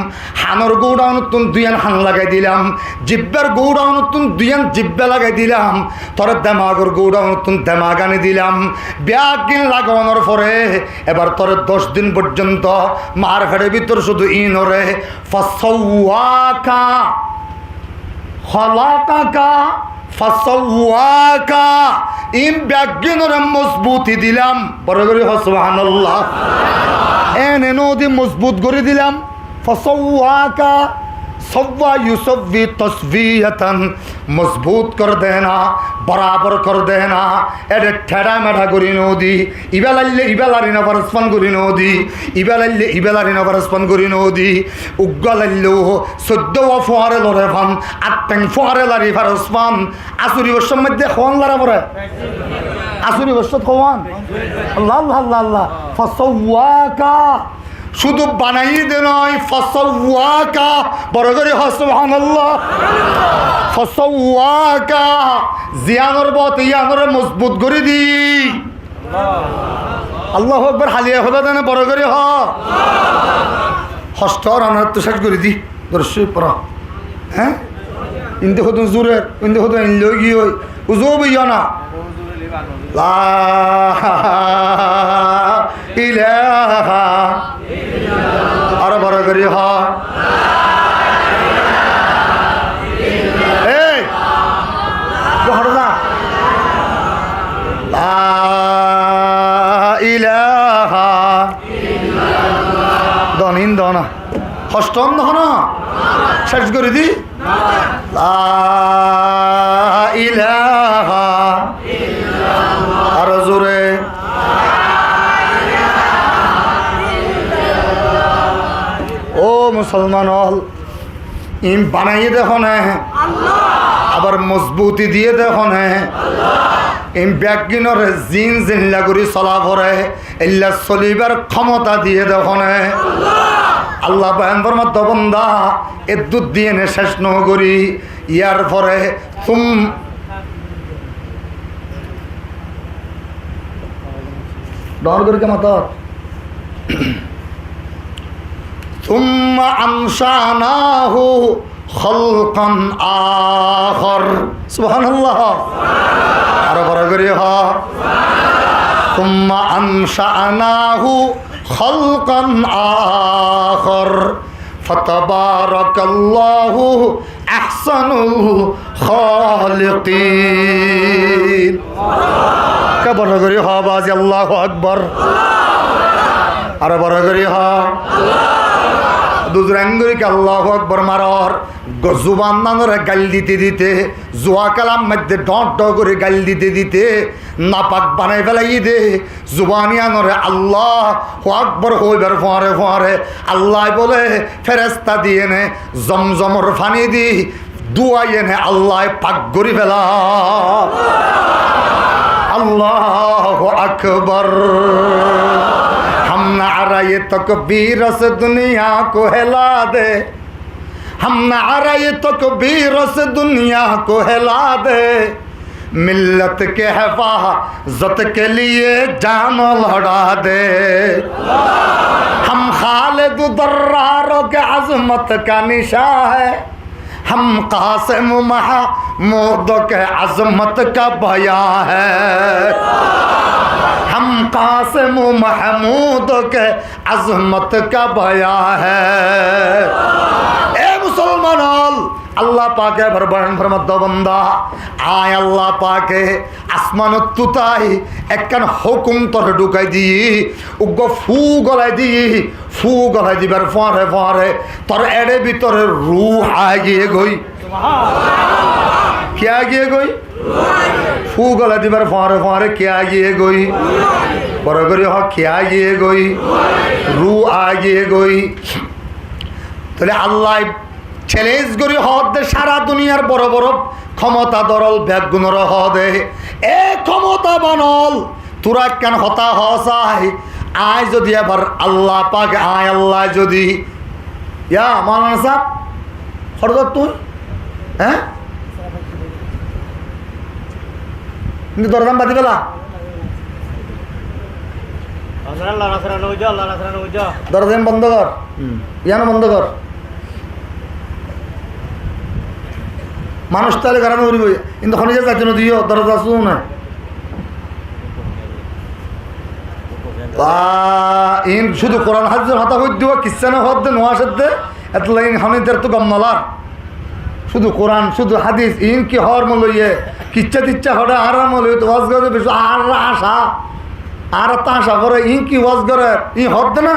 হানোর গোডাউন তুন 2 হান লাগাই দিলাম জিব্বার গোডাউন তুন 2 জিব্বা লাগাই দিলাম তোরে দেমাগের গোডাউন তুন দেমাগ আনি দিলাম ব্যাগিন লাগানোর পরে এবার তোরে 10 দিন পর্যন্ত মার ফেড়ের ভিতর শুধু ইনরে ফাসাওয়াকা খলাকাকা ফাসাওয়াকা ইম ব্যাগিনরে মজবুতি দিলাম বড় করে সুবহানাল্লাহ এনে নদী মজবুত করে দিলাম ফাসাওয়াকা সওয়া ইউসব্বি তাসবিয়াতান মজবুত কর দেনা বরাবর কর দেনা এডে ঠেড়া মেঢা করি নদী ইবেলাইলে ইবেলারি না পারস্পন করি নদী ইবেলাইলে ইবেলারি না পারস্পন করি নদী উগ্গলাইলেও 14 ফোয়ারে লড়ে ফান 8 ফোয়ারে লারি পারস্পন আসুরি বর্ষের মধ্যে খোয়ান লারা পরে আসুরি বর্ষ খোয়ান আল্লাহ আল্লাহ আল্লাহ ফাসাওয়াকা শুধু বানাই দে নয় ফাসাওয়াকা বড় করে সুবহানাল্লাহ ফাসাওয়াকা জিয়ানোর বত ইয়ানোর মজবুত করে দি আল্লাহু আকবার হালিয়া হবে না বড় করে হ হস্তর আনার তো শেষ করে দি দর্শক পড়া হ্যাঁ ইন্দে হতো জুরের ইন্দে হতো ইনলই গিয়ে উজুব ইয়ানা লা ইলাহা আরো বড় করি হ এই ঘটনা লা ইলাহা দনিন দনা হস্তন দনা শেষ করে দি লা ইলাহা আরো জোরে ও মুসলমান হল ইম বানাইয়ে দেখো না, আবার মজবুতি দিয়ে দেখো না, ইম ব্যাগিনরে জিন জিল্লা করি চলা পরে এল্লা চলিবার ক্ষমতা দিয়ে দেখো না। আল্লাহ বয়ান মত বন্দা এ দুধ দিয়ে নে শেষ নগরী ইয়ার পরে তুম ডর করে কেমন ثم أنشأناه خلقا آخر سبحان الله আরো বড় করে হ ثم أنشأناه خلقا آخر فتبارك الله أحسن الخالقين কে বড় করে হ বাজি আল্লাহু আকবার আরো বড় করে হ দুজরাঙ্গুরিকে আল্লাহু আকবার মারর জুবান নানরে গাল দিতে দিতে জুয়া কালাম মধ্যে ডট ড করে গাল দিতে দিতে নাপাক বানাই ফেলাই দে জুবানি আনরে আল্লাহু আকবার হইবার ফরে ফরে আল্লাহ বলে ফেরেশতা দিয়ে নে জমজমর পানি দি দুয়াই এনে আল্লাহ পাক করি ফেলা আল্লাহু আকবার हम नारा ये तकबीर से दुनिया को हिला दे हम नारा ये तकबीर से दुनिया को हिला दे मिल्लत के हिफाजत के लिए जान लड़ा दे हम खालिद दर्रारों के अजमत का निशा है हम कासिम महमूद के अजमत का बया है हम कासिम महमूद के अजमत का बया है ए मुसलमान আল্লাহ পাকে ভরবান ফরমাদ্দ বান্দা আয় আল্লাহ পাকে আসমানত তুতাই একখান হুকুম তোর ঢুকাই দিই উগ্র ফু গলায় দিই ফু গলায় দিবার ফরে ফরে তোর এড়ে ভিতরে রূহ আগিয়ে গই কে আগিয়ে গই ফু গলা দিবার ফরে ফরে কে আগিয়ে গই বড় করে হ কে আগিয়ে গই রু আগিয়ে গই তাহলে আল্লাহ চ্যালেঞ্জ করি হদে সারা দুনিয়ার বড় বড় ক্ষমতা দরল ব্যাগুণর হদে এ ক্ষমতা বানল তোরা কেন হতা হসাই আয় যদি আবার আল্লাহ পাক আয় আল্লাহ যদি ইয়া মাওলানা সাহেব হরদর তুই হ্যাঁ কিন্তু দরদাম বাদি পেলা দরদাম বন্ধ কর ইয়ানো বন্ধ কর মানুষ তাহলে গারানো করিব কিন্তু খনিজা যাচ্ছে না দিও দরজা শুনো না ইন শুধু কোরআন হাদিসের হতা হই দিব কিচ্ছানে হদ দে নোয়া সদ্দে এত লাইন খনিজের তো গম নলার শুধু কোরআন শুধু হাদিস ইন কি হর মলইয়ে কিচ্ছা তিচ্ছা হরে আর মলই তো ওয়াজ করে বেশ আর আশা আর তা আশা করে ইন কি ওয়াজ করে ই হদ না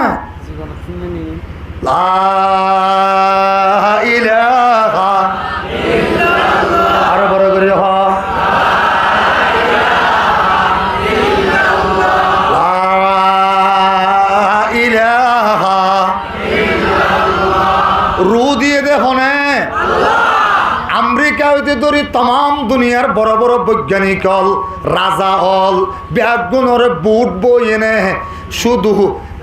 লা ইলাহা আরো বড় করে হ রু দিয়ে দেখো না আমেরিকা হইতে ধরি তাম দুনিয়ার বড় বড় বৈজ্ঞানিক হল রাজা হল ব্যাগুণরে বুট বই এনে শুধু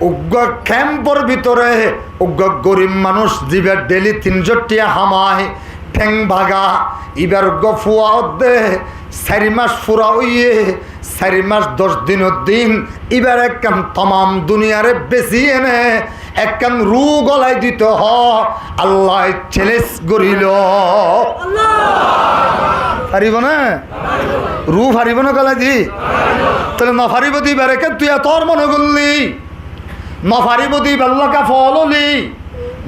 উগ্র ক্যাম্পর ভিতরে উগ্র গরিব মানুষ জীবের ডেলি 300 টিয়া হামায় ঠেং ভাগা ইবার গফুয়া দে 4 মাস ফুরা হইয়ে 4 মাস 10 দিনের দিন এবার একখান তাম দুনিয়ারে বেশি এনে একখান রু গলায় দিতে হ আল্লাহ চ্যালেঞ্জ করিল পারিব না রু পারিব না গলায় দি তাহলে নফারিব দিবার একে তুই তোর মনে করলি নফারিব দিবার লোকা ফল হলি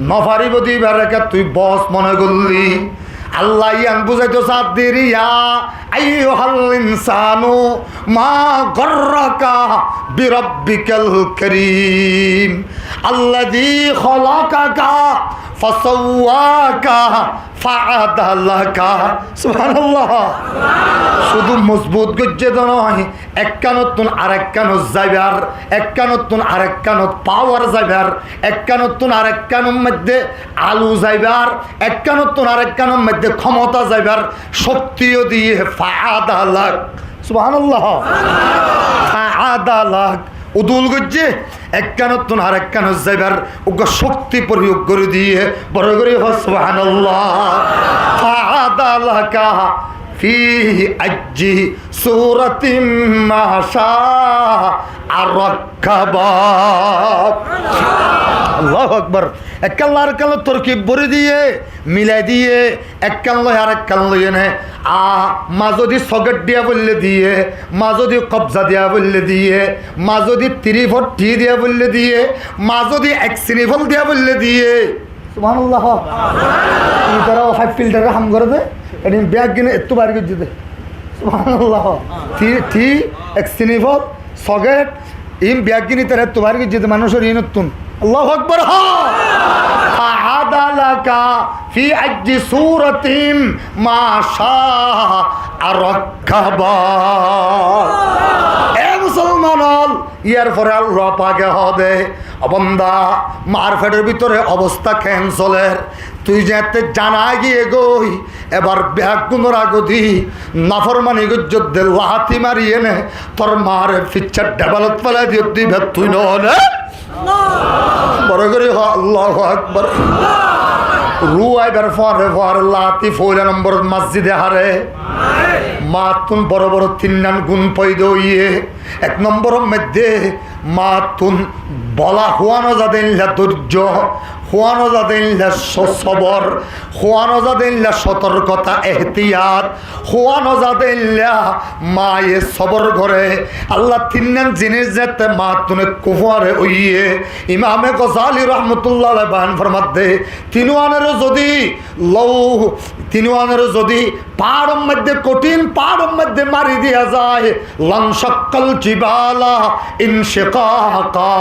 নফারিব দিবার একে তুই বস মনে করলি আল্লাহ ইয়ান বুঝাইতো সাদ্দির ইয়া আইয়ুহাল ইনসানু মা গররাকা বিরাব্বিকাল কারীম আল্লাযী খলাকাকা ফাসাওয়াকা ফাআদালাকা। সুবহানাল্লাহ। শুধু মজবুত গজ্জে তো নয়, এক কানতুন আরেক কানত যাইবার, এক কানতুন আরেক কানত পাওয়ার যাইবার, এক কানতুন আরেক কানের মধ্যে আলু যাইবার, এক কানতুন আরেক কানের মধ্যে ক্ষমতা যাইবার শক্তিও দিয়ে ফাআদালাক। সুবহানাল্লাহ। ফাআদালাক উদুল গজ্জে এক কানতুন আরেক কানত যাইবার ওকে শক্তি প্রয়োগ করে দিয়ে বড় করে সুবহানাল্লাহ। ফাআদালাকা ফি আজ্জি সূরাতিন মা শাআ রাক্কাবা। আল্লাহু আকবার। এক কাল্লা আর কাল্লা তরকিব ভরে দিয়ে মিলাই দিয়ে এক কাল্লা আর এক কাল্লা এনে মা যদি সকেট দিয়া বললে দিয়ে, মা যদি কবজা দিয়া বললে দিয়ে, মা যদি 340 দিয়া বললে দিয়ে, মা যদি এক সিনিফল দিয়া বললে দিয়ে। সুবহানাল্লাহ। তারাও 5 ফিল্টারে হাম করে দে, এদিন ব্যাগ কিনে একটু বাইরে করে দিতে। সুবহানাল্লাহ। থ্রি এক সিনিফল সকেট ইম ব্যাগ কিনে তারা একটু বাইরে করে দিতে মানুষের ইয়ে নতুন। আল্লাহু আকবার। ফাআদালাকা ফি আজ্জি সূরাতিন মা শাআ রাক্কাবা। এ মুসলমান, ইয়ার পরে আল্লাহ পাকে হবে বন্দা মার ফেটের ভিতরে অবস্থা ক্যান্সলের, তুই যেতে জানা গিয়ে গই এবার ব্যাগ গুণর আগদি নাফরমানি গজ্জে লাহাতি মারিয়ে নে তোর মার ফিচ্ছার ডেভেলপ ফেলে দিয়ে দিবে তুই নলে বড় করে আল্লাহু আকবার। রুয়াইবার পরে পর লাতি 4 নম্বর মসজিদে হারে মাতুন বড় বড় 3 নান গুণ পয়দো ইয়ে। 1 নম্বর মধ্যে মাতুন বলা হুয়ানো যাদেনলা ধৈর্য, হুয়ানো যাদেনলা সবর, হুয়ানো যাদেনলা সতর্কতা এহতিয়াত, হুয়ানো যাদেনলা মায়ে সবর করে। আল্লাহ 3 নান জিনিস যেতে মাতুনে কুফারে ওইয়ে। ইমামে গজালি রহমতুল্লাহ আলাইহি বয়ান ফরমাতে তিনওয়ানেরও যদি তিনওয়ানেরও যদি পাহাড়ের মধ্যে কঠিন পাহাড়ের মধ্যে মারি দিয়া যায় লানশাক্কাল জিবালা ইনশিকাকা,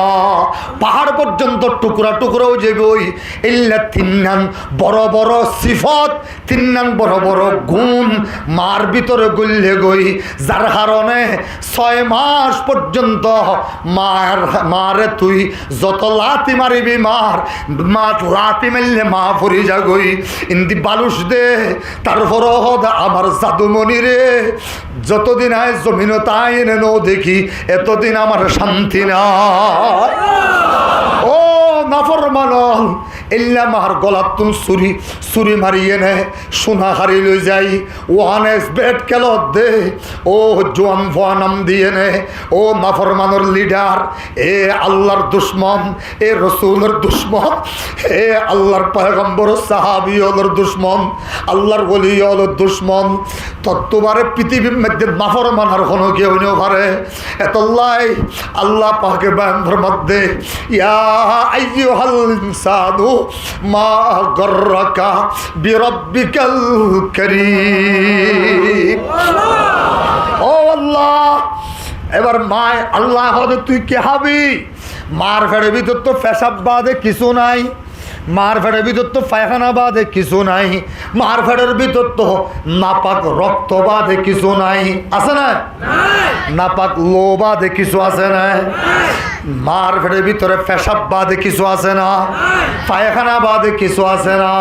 পাহাড় পর্যন্ত টুকরা টুকরাও যাবই। ইল্লা 3 নান বড় বড় সিফত, 3 নান বড় বড় গুণ মার ভিতরে গল্লে গই, যার কারণে 6 মাস পর্যন্ত মারে তুই যত লাতি মারিবি মার লাতি মারলে মা ফরি যাগই ইন্দি বালুস দে। তারপর আমার জাদুমণি রে যতদিন আয় জমিন তাই এনে নো দেখি এতদিন আমার শান্তি না। ও নাফরমান এল্লা মার গলাত তুন চুরি মারিয়ে নে সোনা হারি লই যাই ওয়ানেস বেট কেলত দে ও জোয়ান ভোয়া নাম দিয়ে নে। ও নাফরমানোর লিডার, এ আল্লাহর দুশ্মন, এ রসুলের দুশ্মন, এ আল্লাহর পয়গম্বর সাহাবি হলোর দুশ্মন, আল্লাহর ওলি হলোর দুশ্মন। তত্ত্ববারে পৃথিবীর মধ্যে নাফরমানার কোনো কেউ নেও পারে এতল্লাই আল্লাহ পাকে বান্ধর মধ্যে ইয়া আইয়ুহাল ইনসানু মা গররাকা বিরাব্বিকাল কারীম। ও আল্লাহ, এবার মায় আল্লাহ হদে তুই কে হবি? মার ফেড়ে ভিতর তো পেশাব বাদে কিছু নাই, মার ফেড়ের ভিতর তো পায়খানা বাদে কিছু নাই, মার ফেড়ের ভিতর তো নাপাক রক্ত বাদে কিছু নাই, আছে না? নাপাক লো বাদে কিছু আছে না? মার ফেড়ের ভিতরে পেশাব বাদে কিছু আছে না? পায়খানা বাদে কিছু আছে না?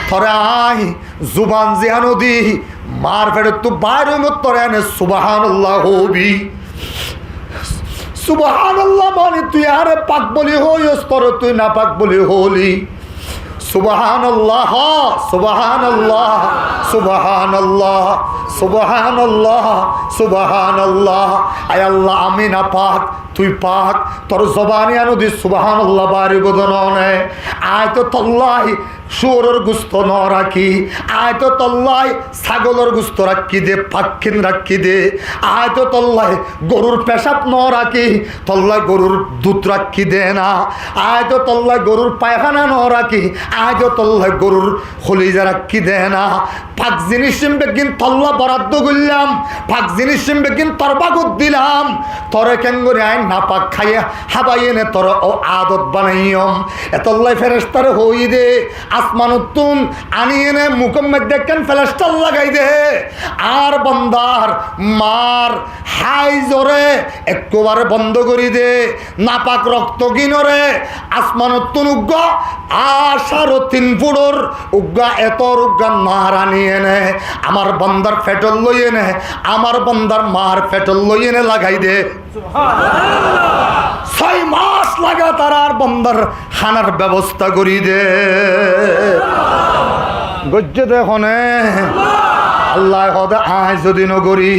থরে আই জুবান জিহানো দি মার ফেড়ে তো বাইরে তোরে এনে সুবহানাল্লাহ হবি। সুবহানাল্লাহ মানে তুই আরে পাক বলি হইস তোরে তুই না পাক বলি হলি। সুবহানাল্লাহ সুবহানাল্লাহ সুবহানাল্লাহ সুবহানাল্লাহ সুবহানাল্লাহ। আয় আল্লাহ আমি না পাক তুই পাক, তোর জবানি আনো দি সুবহানাল্লাহ বাড়ি বোধনে। আয় তো তল্লাই শুয়োরের গুস্ত ন রাখি, আয় তো তল্লাই ছাগলের গুস্ত রাখি দে, পাক্ষিন রাখি দে। আয় তো তল্লাই গরুর পেশাব ন রাখি, তল্লাই গরুর দুধ রাখি দে না। আয় তো তল্লাই গরুর পায়খানা ন রাখি, আয় তো তল্লাই গরুর হলিজা রাখি দে না। পাক জিনিস বেগিন তল্লা বরাদ্দ করলাম, পাক জিনিস বেগিন তরবাগুত দিলাম। তরে কেন করে আইন নাপাক খাইয়া হাবাই এনে তোর ও আদত বানাইম এতল্লাই ফেরেস্তার হই দে আসমান উত্তুন আনি এনে মুখের মধ্যে কেন ফেরেস্তার লাগাই দে আর বন্দার মার হাই জোরে একবারে বন্ধ করি দে নাপাক রক্ত কিনরে আসমান উত্তুন উগ্গা আশারো 3 ফুটর উগ্গা এত উগ্গা মার আনি এনে আমার বন্দার ফেটল লই এনে আমার বন্দার মার ফেটল লই এনে লাগাই দে 6 মাস লাগা তার বন্দার খানার ব্যবস্থা করি দে গজ্জে দেখনে আল্লাহ হদে আয় যদি নগরী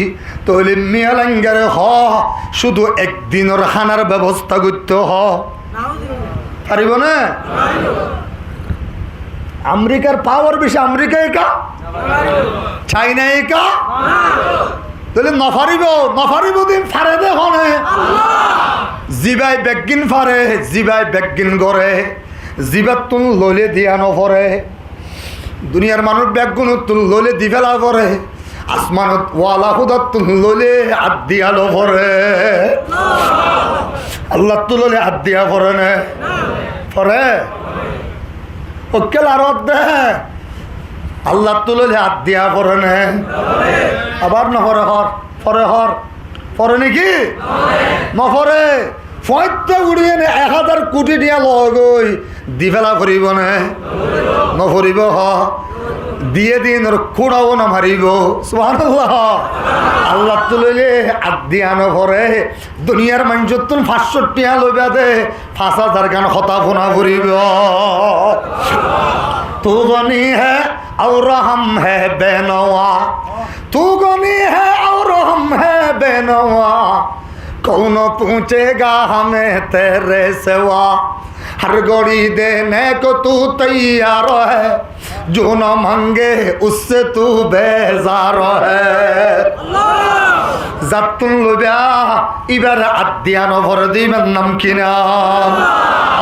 তৈলি মিয়ালাঙ্গারে হ শুধু একদিনের খানার ব্যবস্থা করতে হ পারিব না আমেরিকার পাওয়ার বেশি আমেরিকা একা চাইনা একা তাহলে নফারিব দিন ফারে দেখনে জিবাই বেগিন ফারে জিবাই বেগিন গড়ে জিবাত তুন লইলে দিয়া নফরে দুনিয়ার মানুষ ব্যাগগুণ তুল লইলে দি ফেলা পরে আসমানত ওয়ালা হুদাত তুল লইলে হাত দিয়া লো পরে আল্লাহ তুললে হাত দিয়া পরে নে পরে ওকেল আর দে আল্লাহ তুললে হাত দিয়া পরে নে আবার নপরে হর পরে নাকি নপরে ফয়তে উড়িয়ে নে 1000 কোটি দিয়া লগই দি ফেলা করিব নে নফরিব হ দিয়ে দিন ওর খুঁড়াও না মারিব সুবহানাল্লাহ আল্লাহ তুললে আদিয়া নফরে দুনিয়ার মানুষ তুন 500 টিয়া লইবা দে 5000 গান হতা ফোনা করিব তু গনি হে और हम है बेनवा तू गनी है और हम है बेनवा कौन पूछेगा हमें तेरे सिवा हर घड़ी देने को तू तैयार है जो न मांगे उससे तू बेजार है जातुन लुबिया इबार अद्यान भर दिबेन नाम किना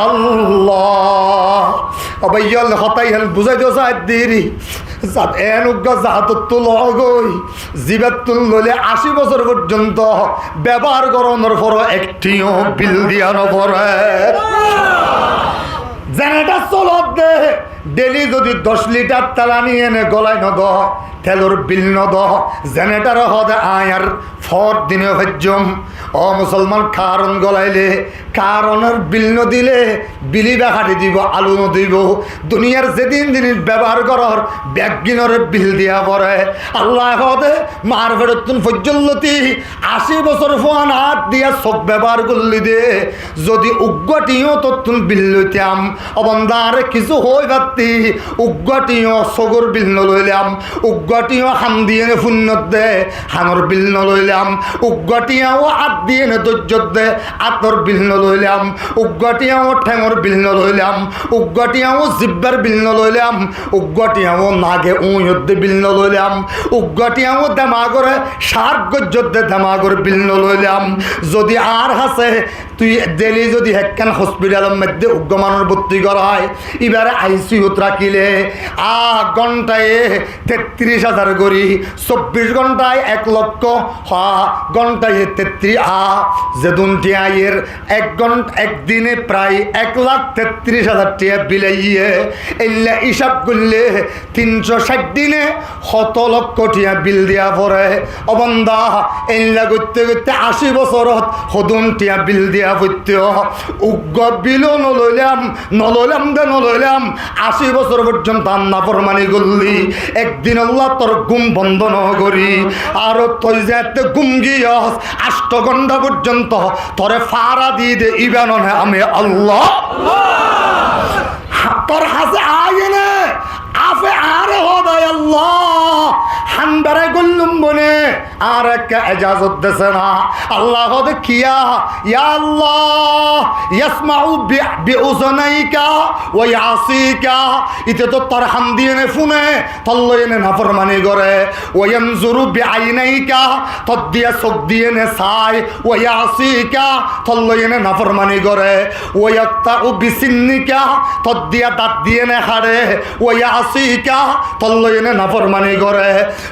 अल्लाह अबैयल हताइल बुझाই দিও সাইদিরি জাত এনুগা জাতত লগই জিবাতুল ললে 80 বছর পর্যন্ত ব্যবহার করনোর পর একটিও বিল দিয়া নপরে জেনারেটর চলত দে ডেলি যদি 10 লিটার তেল নিয়ে এনে গলায় নদ তেলর বিল নদ জেনারেটর হদে আয়ার ফর দিনে ভজ্জম ও মুসলমান কারণ গলাইলে কারণের বিল নদিলে বিলি বেখাটি দিব আলু নদিব দুনিয়ার যেদিন জিনিস ব্যবহার করার ব্যাগিনর বিল দিয়া পড়ে আল্লাহ হদে মার ফেরতুন ফজ্জল্লতি 80 বছর ফোন হাত দিয়া সব ব্যবহার করলি দে যদি উগ্গটিও ততুন বিল লইতাম অবন্দার কিছু হই বাতি উগ্গটিও সগর বিল নলইলাম উগ্গটিও হাম দিয়ে ফুন্নত দে হামর বিল নলইলাম উগ্গটিও আত দিয়ে দজ্জত দে আতর বিল নলইলাম উগ্গটিও ঠেঙর বিল নলইলাম উগ্গটিও জিব্বার বিল নলইলাম উগ্গটিও নাগে উয়দ বিল নলইলাম উগ্গটিও দেমাগরে সার গজ্জত দে দেমাগর বিল নলইলাম যদি আর হাসে তুই ডেলি যদি হেক্কান হসপিটালের মধ্যে উগ্গমানের ভর্তি করা হয় এবারে আইসিইউত রাখিলে ঘন্টায় 33,000 করি 24 ঘন্টায় 1 লক্ষ ঘন্টায় 33 যেদুন টিয়াইয়ের 1 ঘন্টা একদিনে প্রায় 1,33,000 টিয়া বিলাইয়ে এল্লা হিসাব করলে 360 দিনে 100 লক্ষ টিয়া বিল দিয়া পড়ে অবন্দা এল্লা করতে করতে 80 বছরত হদুন টিয়া বিল দিয়া পড়তে উগ্র বিলও নলইলাম 80 বছর পর্যন্ত আন্না ফরমানি করলি একদিন আল্লাহ তোর ঘুম বন্ধ নগরি আর তুই যাতে ঘুম গিয়স 8 ঘন্টা পর্যন্ত তোরে ফারা দিয়ে দে ইবান আমি আল্লাহ তোর হাসে আগে না আফে আরে হদায় আল্লাহ হানবারে গুল্লুম বনে আর একটা ইজাজত দেছে না আল্লাহ হদে কিয়া ইয়া আল্লাহ ইয়াসমাউ বিউজনাইকা ওয়া ইয়াসিকা ইতে তো তোর হাম দিয়ে নে ফুনে তল্লয়নে নাফরমানি করে ওয়া ইয়ানজুরু বিআইনাইকা তদ দিয়া চোখ দিয়ে নে চাই ওয়া ইয়াসিকা তল্লয়নে নাফরমানি করে ওয়া ইয়াক্তাউ বিসিন্নিকা তদ দিয়া দাঁত দিয়ে নে হাড়ে ওয়া ইয়াসিকা তল্লয়নে নাফরমানি করে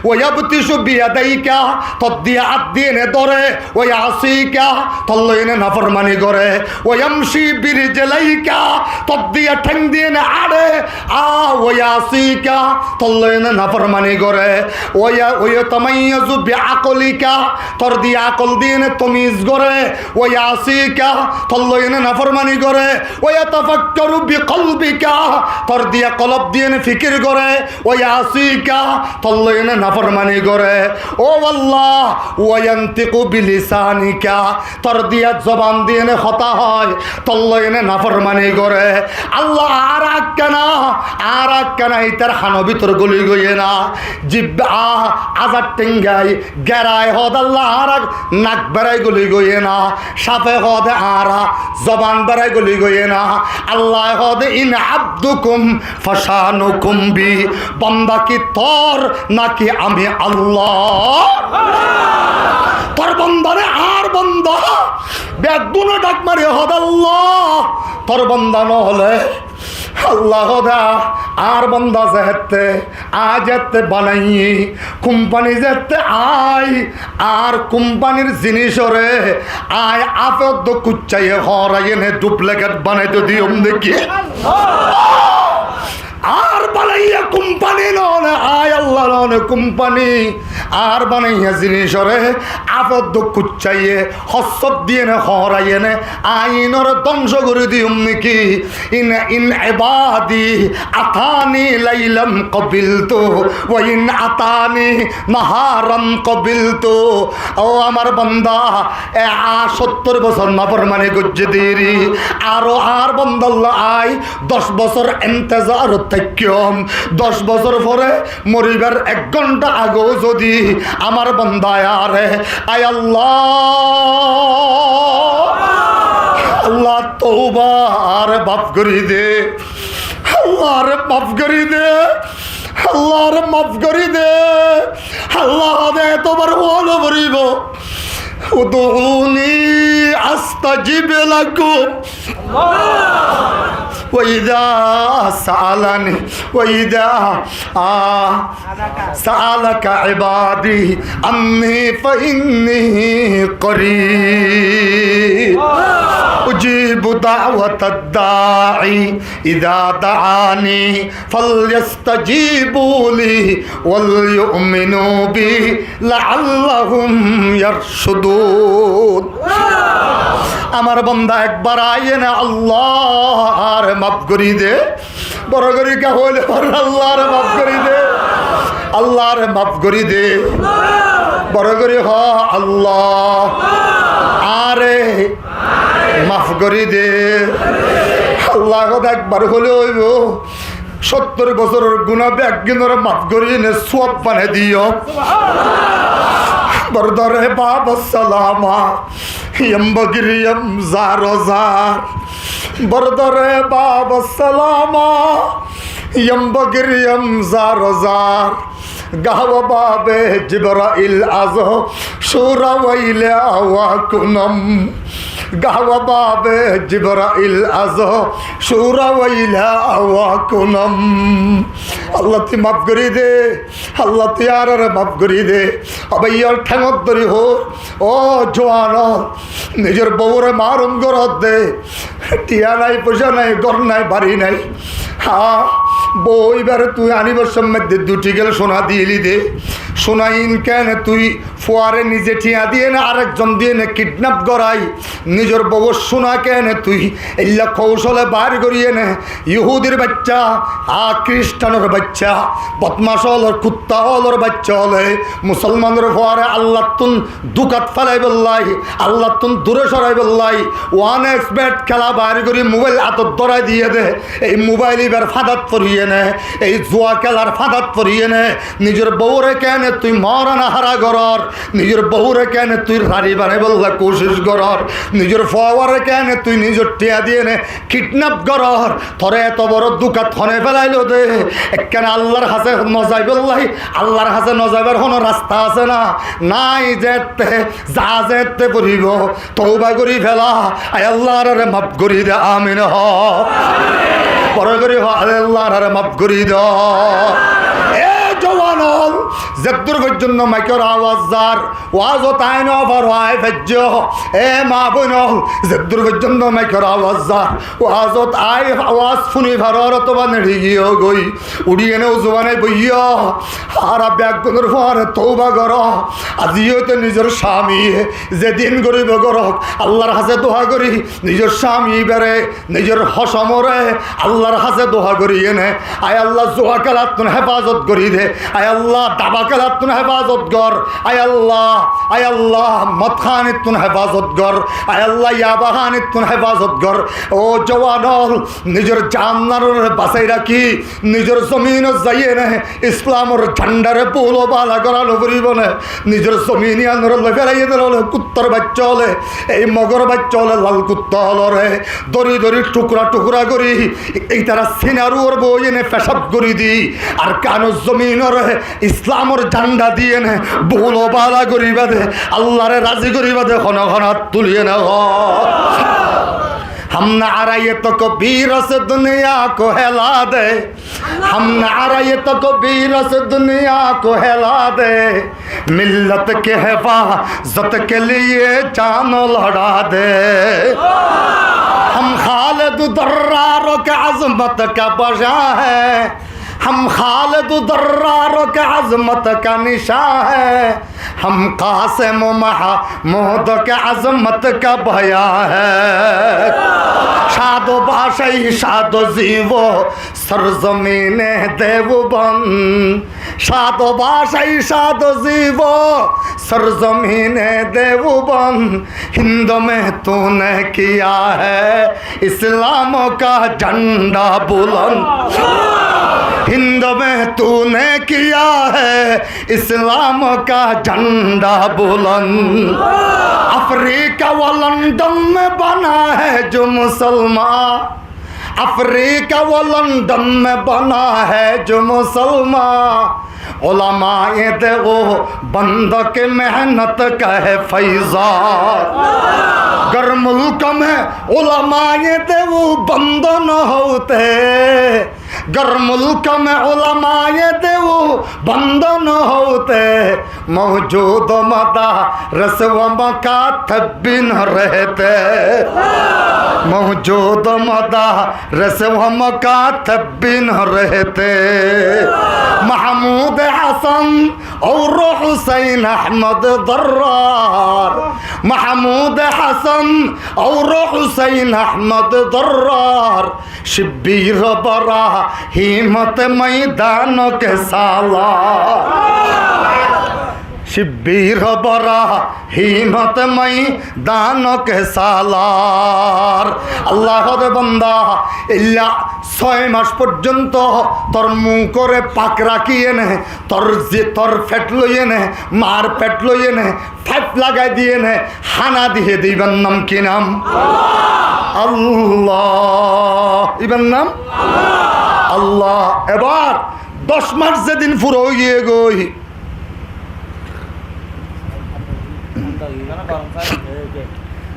ওয়াবতিশু বিয়াদাইকা তোর দিয়ে হাত দিয়ে নে ধরে ওই আসিকা তোর লইনে নাফরমানি করে ওই আমশি বিরজলাইকা তোর দিয়ে ঠ্যাং দিয়ে নে আড়ে ওই আসিকা তোর লইনে নাফরমানি করে ওই তামাইয়াজু বিআকলিকা তোর দিয়ে আকল দিয়ে নে তমিজ করে ওই আসিকা তোর লইনে নাফরমানি করে ওই তাফাক্কারু বিকলবিকা তোর দিয়ে কলব দিয়ে নে ফিকির করে ওই আসিকা তোর লইনে নাফরমানি করে ও আল্লাহ ওয়ান্তিকু বিলিসানিকা তোর দিয়া জবান দিয়ে নে কথা হয় তোর লইনে নাফরমানি করে আল্লাহ আর আক্কানা ইতার খানো ভিতর গলি গইয়ে না জিব্বা আজার টেঙ্গাই গেরায় হদ আল্লাহ আর নাক বেড়াই গলি গইয়ে না সাপে হদ আরা জবান বেড়াই গলি গইয়ে না আল্লাহ হদ ইন আব্দুকুম ফাশানুকুম বি বান্দা কি তোর নাকি আমি আল্লাহ তোর বন্দারে আর বন্দা বেগুনো ডাক মারি হদ আল্লাহ তোর বন্দা নহলে আল্লাহ দা আর বন্দা যেতে যেতে বানাই কোম্পানি যেতে আর কোম্পানির জিনিসরে আপদ কুচ্চাইয়ে হরাই এনে ডুপ্লিকেট বানাইতে দিও দেখি আর বানাইয়া কোম্পানি নয় আল্লাহ নয় কোম্পানি আর বানাইয়া জিনিসরে আপদ কুচ্চাইয়ে হস্ত দিয়ে নে হরাইয়ে নে আইনর ধ্বংস করে দিও নাকি ইন ইবাদি আতানি লাইলাম কবিলতু ওয়া ইন আতানি নাহারাম কবিলতু ও আমার বান্দা 70 বছর নাফরমানি গজ্জে দিরি আর বান্দা আল্লাহ 10 বছর ইন্তজার থাকম 10 বছর পরে মরিবার 1 ঘন্টা আগেও যদি আমার বান্দা আরে আয় আল্লাহ তওবা আর মাফ করি দে আল্লাহ রে মাফ করি দে আল্লাহ রে মাফ করি দে আল্লাহ দে তোমার ওয়ালা বরিব উদউনি আস্তাজিব লাকুম وإذا سألني وإذا سألك عبادي عني فإني قريب أجيب دعوة الداعي إذا دعاني فليستجيبوا لي وليؤمنوا بي لعلهم يرشدون আমার বান্দা একবার আইয়ে না আল্লাহ আর মাফ করি দে বড় করি কে হলে আল্লাহ আর মাফ করি দে আল্লাহ আর মাফ করি দে বড় করি হ আল্লাহ আরে মাফ করি দে আল্লাহ কথা একবার হলে হইব 70 বছরের গুনাহ একদিনের মাফ করি নে সওয়াব বানিয়ে দিও বরদরে বাবা সালামা ينبغريم زار بردر باب السلام ينبغريم زار قهوة باب جبرائيل أزو شورا ويلا وكنم قهوة باب جبرائيل أزو شورا ويلا وكنم আল্লাহ তুই মাফ করি দে আল্লাহ তুই আর মাফ করি দে আবাইয়ার ঠেঙত ধরি হো ও জোয়ান নিজের বউরে মারুম গরত দে টিয়া নাই পয়সা নাই ঘর নাই বাড়ি নাই বউ এবারে তুই আনিবার মধ্যে 2টি গেলে সোনা দিয়েলি দে সোনাইন কেন তুই ফোয়ারে নিজে ঠিয়া দিয়ে না আরেকজন দিয়ে না কিডন্যাপ করাই নিজের বউ সোনা কেন তুই এল্লা কৌশলে বার করিয়ে নে ইহুদির বাচ্চা খ্রিস্টানের বাচ্চা বদমাস হলর কুত্তা হলর বাচ্চা হলে মুসলমানের ফোয়ারে আল্লাহ তুন দুকাত ফেলাই বললাই আল্লাহ তুন দূরে সরাই বললাই 1x ব্যাট খেলা বার করি মোবাইল হাতত ধরাই দিয়ে দে এই মোবাইল এবার ফাদাত পরিয়ে নে এই জুয়া খেলার ফাদাত পরিয়ে নে নিজের বউরে কেন তুই মরানা হারা গরর নিজের বউরে কেন তুই রাড়ি বানাই বললা কোশিশ গরর নিজের ফোয়ারে কেন তুই নিজের টিয়া দিয়ে নে কিডন্যাপ গরর তোরে এত বড় দুকাত হনে ফেলাইলো দে কেন আল্লাহর হাতে নজাই বললাই আল্লাহর হাতে নজাইবার কোনো রাস্তা আছে না নাই যেতে যা যেতে পড়িব তওবা করি ফেলা আয় আল্লাহর মাফ করি দে আমিন হ পরে করি হ আল্লাহর মাফ করি দ এ জওয়ান জেদ্দুর পর্যন্ত মাইকের আওয়াজ যার ওয়াজও তাই ন হয় ভেজ্য এ মা বোন জেদ্দুর পর্যন্ত মাইকের আওয়াজ যার ওয়াজত আই আওয়াজ শুনি ভারর অথবা নেড়ি গিয়েও গই উড়িয়ে নেও জোয়ানে বইয় হারা ব্যাগুনের পর তৌবা কর আজিও তো নিজের স্বামী যেদিন গরিব গরক আল্লাহর হাতে দোয়া করি নিজের স্বামী বেড়ে নিজের হসমরে আল্লাহর হাতে দোয়া করি এনে আয় আল্লাহ জোয়া খেলাত তুন হেফাজত করি দে আয় আল্লাহ দাবা খেলাত তুন হেফাজত কর আয় আল্লাহ মদ খানিত তুন হেফাজত কর আয় আল্লাহ ইয়াবাহানিত তুন হেফাজত কর ও জওয়ানল নিজের জান্নারের বাঁচাই রাখি নিজের জমিন যাইয়ে নে ইসলামের ঝান্ডারে পুলো বালা করালো করিব না নিজের জমিন আন্দোলন ফেরাইয়ে দিল কুত্তর বাচ্চা হলে এই মগর বাচ্চা হলে লাল কুত্তা হলো রে দড়ি দড়ি টুকরা টুকরা করি এই তারা সিনারুর বই এনে পেশাব করি দি আর কানো জমিনের ইসলামের ঝান্ডা দিয়ে নে পুলো বালা করিবা দে আল্লাহরে রাজি করিবা দে ঘন ঘন তুলিয়ে না हम नारा ये तो कबीर से दुनिया को हिला दे हम नारा ये तो कबीर से दुनिया को हिला दे मिल्लत के हिफाजत के लिए जान लड़ा दे हम खालिद दर्रारों के अज़मत का बजा है हम खालिद दर्रारों के अज़मत का निशान है हम कासिम महमूद के अज़मत का भया है शादो बाशाई शादो जीवो सरजमीने देवबन शादो बाशाई शादो जीवो सरजमीने देवबन हिंद में तूने किया है इस्लाम का झंडा बुलंद हिंद में तूने किया है इस्लाम का झंडा बुलंद अफ्रीका व लंदन में बना है जो मुसलमान अफ्रीका व लंदन में बना है जो मुसलमान उलमाए दे वो बंद के मेहनत का है फैज़ान गर मुल्क में उलमाए दे वो बंद न होते गर मुल्क में उलमाए दे वो बंद न होते मौजूद मदारस व मकातब भी न रहते मौजूद मदारस व मकातब भी न रहते महमूद हसन और हुसैन अहमद दर्रार महमूद हसन और हुसैन अहमद दर्रार शिब्बीर बरा हिम्मत मैदान के सालार शिब्बीर बरा हिम्मत मैदान के सालार আল্লাহ বান্দা ইল্লা 6 মাস পর্যন্ত তোর মুখ করে পাক রাখিয়ে নে তোর ফেট লইয়ে নে মার পেট লইয়ে নে ফাইপ লাগাই দিয়ে নে হানা দিয়ে দিবেন নাম কি নাম আল্লাহ ইবেন নাম আল্লাহ এবার 10 মাস যেদিন পুরো গিয়ে গই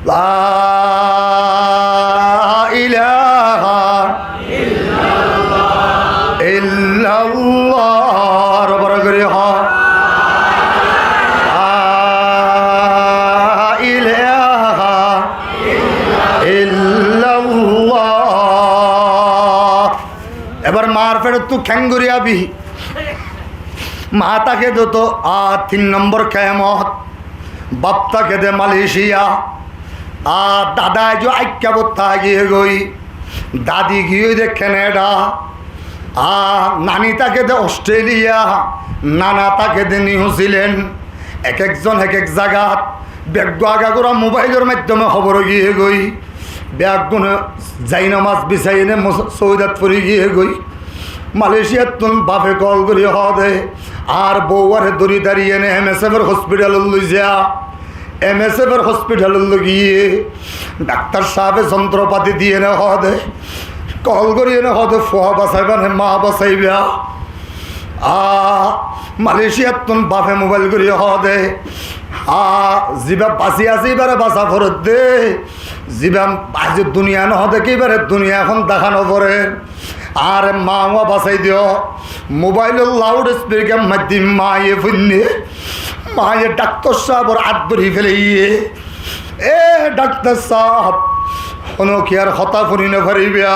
লা ইলাহা ইল্লাল্লাহ রব্বুল করি লা ইলাহা ইল্লাল্লাহ এবার মার ফেরত তুই খ্যাঙ্গুরিয়াবি মাতাকে দো তো 3 নম্বর কিয়ামত বাপটাকে দে মালয়েশিয়া দাদা जो आज्ञाबत्ता गए गई दादी गए दे कनाडा नानी ताके दे ऑस्ट्रेलिया नाना ताके दे নিউজিল্যান্ড এক একজন এক এক জায়গা ব্যাগ আগাগোড়া মোবাইলের মাধ্যমে খবর গিয়ে গই ব্যাগুন যাই নামাজ বিছাইনে সৌদাত পড়ে গিয়ে গই মালয়েশিয়ার তুন বাপে কল করি দে আর বউয়ারে দড়ি দাঁড়িয়ে নে এমএসএফের হসপিটাল লই যা এমএসএফের হসপিটাল গিয়ে ডাক্তার সাহেবের যন্ত্রপাতি দিয়ে নে দে কল করিয়ে নে দে ফুয়া বাঁচাইবা নে মা বাঁচাইবা মালয়েশিয়ার তুন বাপে মোবাইল করিয়ে দে জিবা বাঁচি আছে এবারে বাঁচা ফরত দে জিবা আজ দুনিয়া নহ দেখে এবারে দুনিয়া এখন দেখানো পরে আর মাও বাঁচাই দিও মোবাইলের লাউড স্পিকার মাধ্যম মায়ে ফুন্নে মায়ে ডাক্তার সাহেব হাত ধরি ফেলে এ ডাক্তার সাহেব কোনো কি আর হতা ফুরি না ফারিবিয়া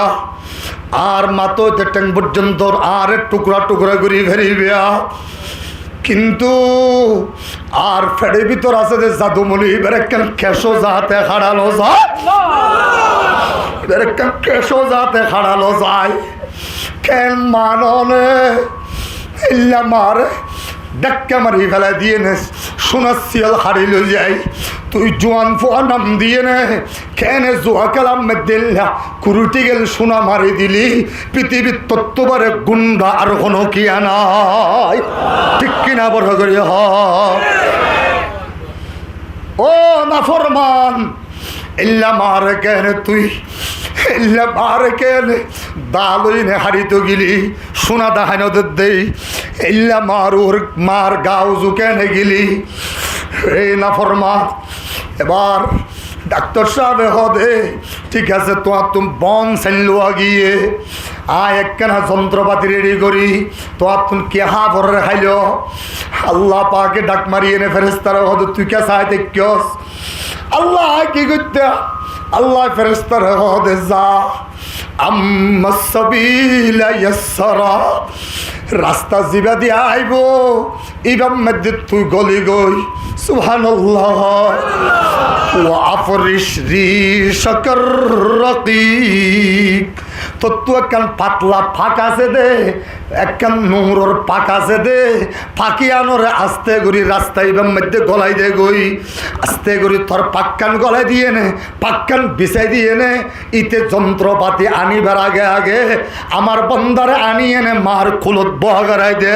আর মাতো টেং পর্যন্ত আর টুকরা টুকরা করি ফেরিবিয়া কিন্তু আর ফেডের ভিতর আছে যে জাদুমণি এবার একখান কেশো যাতে হারালো যায় এবার একখান কেশো যাতে হারালো যায় কেন মাননে ইল্লা মার ডাক্কা মারি ফেলা দিয়ে নে সোনার শিয়াল হারিল যাই তুই জোয়ান ফোয়া নাম দিয়ে নে কেন জোয়া কালাম দিল্লা কুরুটি গেল সোনা মারি দিলি পৃথিবীর তত্ত্ববারে গুন্ডা আর কোনো কি আনাই ঠিক কিনা বড় করি হ ও নাফরমান ইল্লা মার কেন তুই ইল্লা মার কেন দালই নে হারিত গিলি সোনা দাহানদের দেই ইল্লা মার ওর মার গাউজু কেন গিলি এই নাফরমান এবার ডাক্তার সাহেব হদে ঠিক আছে তোমার তুমি বন সেনলুয়া গিয়ে একখানা যন্ত্রপাতি রেডি করি তোমার তুমি কেহা ভরে খাইল আল্লাহ পাকে ডাক মারি এনে ফেরেস্তারা হদে তুই কে চাই দেখস আল্লাহ কি করতে আল্লাহ ফেরেস্তারা হদে যা আম্মা সাবিলা ইয়াসরা রাস্তা জিবা দিয়ে আইব ইবাম মধ্যে তুই গলি গই সুবহানাল্লাহ ওয়া আফরিশ রিশাকার রাকিক তো তুই একখান পাতলা ফাঁক আছে দে একখান নোংরর পাক আছে দে ফাঁকি আনোরে আস্তে করি রাস্তায় ইবাম মধ্যে গলাই দে গই আস্তে করি তোর পাক্কান গলাই দিয়ে নে পাক্কান বিছাই দিয়ে নে ইতে যন্ত্রপাতি আনিবার আগে আগে আমার বন্দারে আনিয়ে নে মার খুলত বহাগারাই দে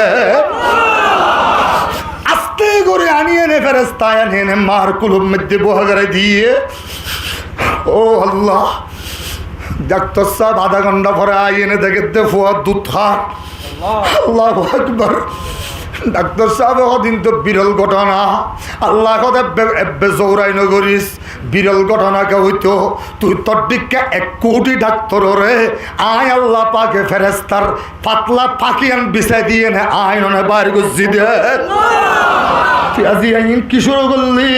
আস্তে করে আনিয়ে নে ফেরেস্তায় আনিয়ে নে মার কুলুর মধ্যে বহাগারাই দিয়ে ও আল্লাহ ডাক্তার সাহেব আধা ঘন্টা পরে আইনে দেখে দে ফুয়া দুধ খা আল্লাহু আকবার ডাক্তার সাহেব দিন তো বিরল ঘটনা আল্লাহ কথা জৌরাই নগরিস বিরল ঘটনাকে হইতো তুই তোর দিকে 1 কোটি ডাক্তার রে আয় আল্লাহ পাকে ফেরেস্তার পাতলা পাকিয়ান বিছাই দিয়ে নে আয় ননে বাইর গুজি দে তুই আজি আইন কি শুরু করলি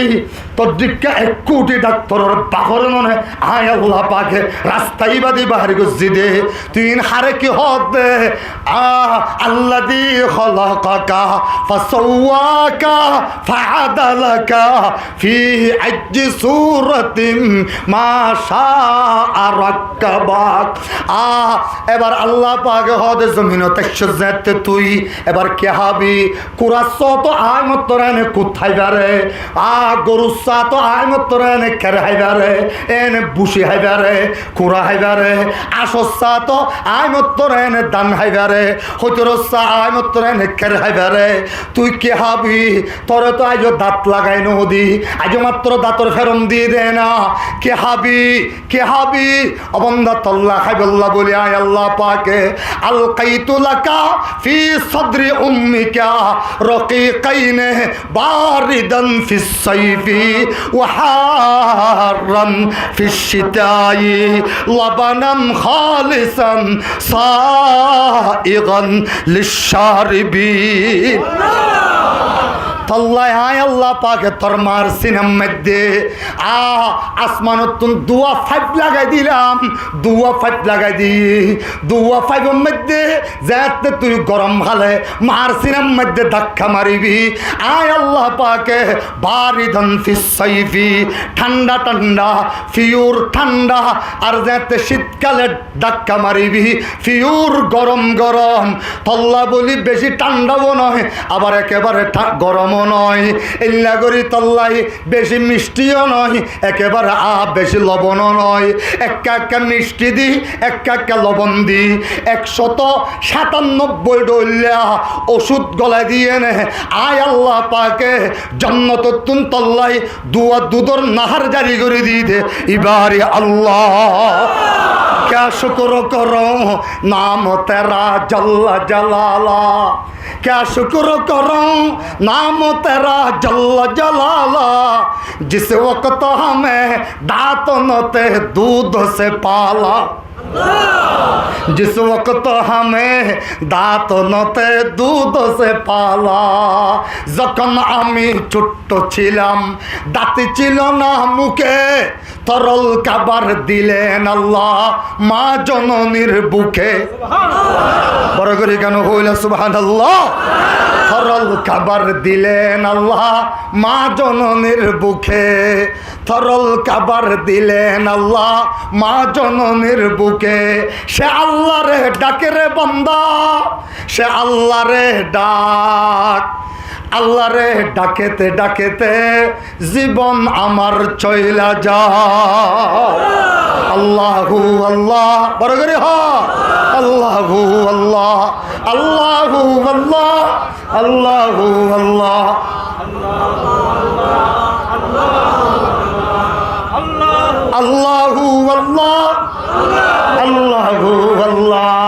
তোর দিকে 1 কোটি ডাক্তারের বাহর মনে আয় আল্লাহ পাকে রাস্তাই বাদি বাইর গুজি দে তুই হারে কি হদ দে আল্লাযী খলাকাকা ফাসাওয়াকা ফাআদালাকা ফি আইয়ি সূরাতিন মা শাআ রাক্কাবাক এবার আল্লাহ পাক হদে জমিন তেকশ যেতে তুই এবার কে হাবি কুরাস তো আয় মতরানে কোথায় বারে গরু সা তো আয় মতরানে কের হাইবারে এনে বুশি হাইবারে কুরা হাইবারে আসসা তো আয় মতরানে দান হাইবারে হতরসা আয় মতরানে কের হাইবারে তুই কে হাবি তোরে তো আজ দাঁত লাগাই নদী আজ মাত্র দাঁতর ফেরম দিয়ে দে না কে হাবি অবন্দা তল্লা খাইবল্লা বলি আয় আল্লাহ পাকে আলকাইতু লাকা ফি সদরি উম্মিকা রকিকাইনে বারিদান ফিস সাইফি ওয়া হারান ফিস শিতাই লাবানান খালিসান সাইগান লিশারিবিন তল্লায় আয় আল্লাহ পাকে তোর মার সিনেম মধ্যে আসমানত দুয়া 5 লাগাই দিলাম দুয়া 5 লাগাই দি দুয়া 5 মধ্যে যাতে তুই গরম খালে মার সিনেম মধ্যে ধাক্কা মারিবি আয় আল্লাহ পাকে বারিদান ফিস সাইফি ঠান্ডা ঠান্ডা ফিউর ঠান্ডা আর যাতে শীতকালে ধাক্কা মারিবি ফিউর গরম গরম তল্লা বলি বেশি ঠান্ডাও নয় আবার একেবারে গরম নয় ইল্লা করি তল্লাই বেশি মিষ্টিও নয় একেবারে বেশি লবণও নয় একটা মিষ্টি দি একটা লবণ দি 197 ডলিয়া ওষুধ গলায় দিয়ে নে আয় আল্লাহ পাকে জান্নাত তুন তল্লাই দুয়া দুধর নাহার জারি করে দিয়ে দে ইবারে আল্লাহ क्या शुक्र करो नाम तेरा जल्ला जलाला क्या शुक्र करो नाम तेरा जल्ला जलाला जिस वक्त हमें दांतों ते दूध से पाला जिस वक्त हमें দাঁতনতে দুধ সে পালা যখন আমি ছোট্ট ছিলাম দাঁত ছিল না মুখে তরল খাবার দিলেন আল্লাহ মা জননীর বুকে বড় করে কেন হইল সুবহানাল্লাহ তরল খাবার দিলেন আল্লাহ মা জননীর বুকে তরল খাবার দিলেন আল্লাহ মা জননীর বুকে সে আল্লাহ রে ডাকে রে বান্দা সে আল্লাহ রে ডাক আল্লাহ রে ডাকেতে ডাকেতে জীবন আমার চইলা যায় আল্লাহু আল্লাহ বড় করে হ আল্লাহু আল্লাহ আল্লাহু আল্লাহ আল্লাহু আল্লাহ আল্লাহু আল্লাহ আল্লাহু আল্লাহ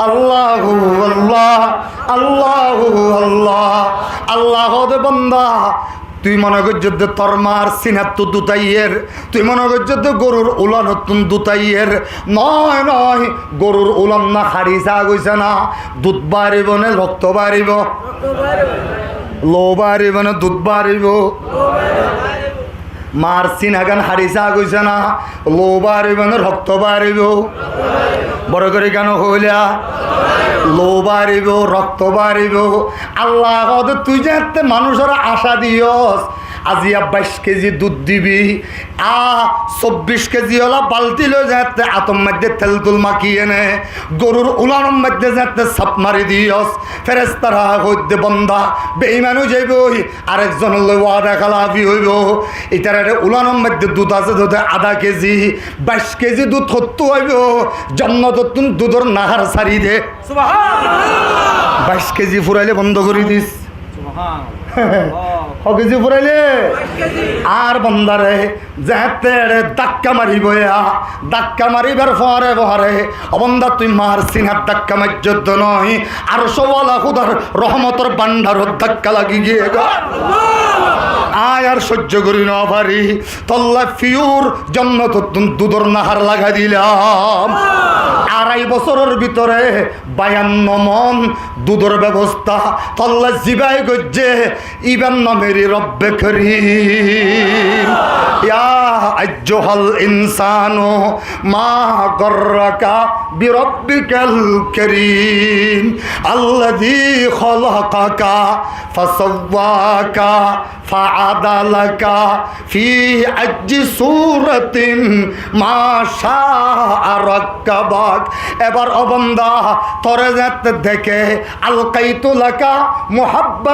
আল্লাহু আল্লাহ আল্লাহু আল্লাহ আল্লাহ দে বান্দা তুই মনে করছ তোর মার সিনার তো দুতাইয়ের তুই মনে করছ গরুর উলান নতুন দুতাইয়ের নয় নয় গরুর উলান না হাড়ি চা গইছে না দুধ বাড়িব না রক্ত বাড়িব লো বাড়িব না দুধ বাড়িব মার সিনাগান হাড়ি চা গইছে না লো বাড়িব না রক্ত বাড়িব বড় করে কেন হইলা লো বাড়িব রক্ত বাড়িব আল্লাহ তুই যে মানুষের আশা দিয়স আজিয়া 22 কেজি দুধ দিবি 24 কেজি হলা বালতি লয়ে যাতে আতম মধ্যে তেল তুল মাখিয়ে নে গরুর উলানের মধ্যে যাতে সাপ মারি দিয়স ফেরেশতারা হইতে বন্দা বেঈমান হয়ে যাইব আরেকজন লই ওয়াদা খালাফি হইব এটারে উলানের মধ্যে দুধ আছে দুধে আধা কেজি 22 কেজি দুধ হত্যু হইব জান্নাত দুধের নাহার সারি দে সুবহানাল্লাহ 22 কেজি ফুরাইলে বন্ধ করে দিস সুবহানাল্লাহ কেজি ফুরাইলে আর বন্দারে যাতে ধাক্কা মারিব ধাক্কা মারিবার পরে পরে অবন্দা তুই মার সিনার ধাক্কা মার্যদ্য নয় আর সওয়ালা খুদার রহমতর বান্ডারত ধাক্কা লাগি গিয়ে আয় আর সহ্য করি না পারি তল্লা ফিউর জন্য তো দুধর নাহার লাগা দিলাম 2.5 বছরের ভিতরে 52 মন দুধের ব্যবস্থা তল্লা জিবাই গজ্জে ইবান নামেরি রব্বে করিম ইয়া আইয়ুহাল ইনসানু মা গররাকা বিরব্বিকাল করিম আল্লাযী খলাকাকা ফাসাওয়াকা ফাআদালাকা ফি আইয়ি সূরাতিন মা শাআ রাক্কাবাক এবার ও বান্দা তোরে যাতে দেখে আলকাইতু লাকা মুহাব্বাত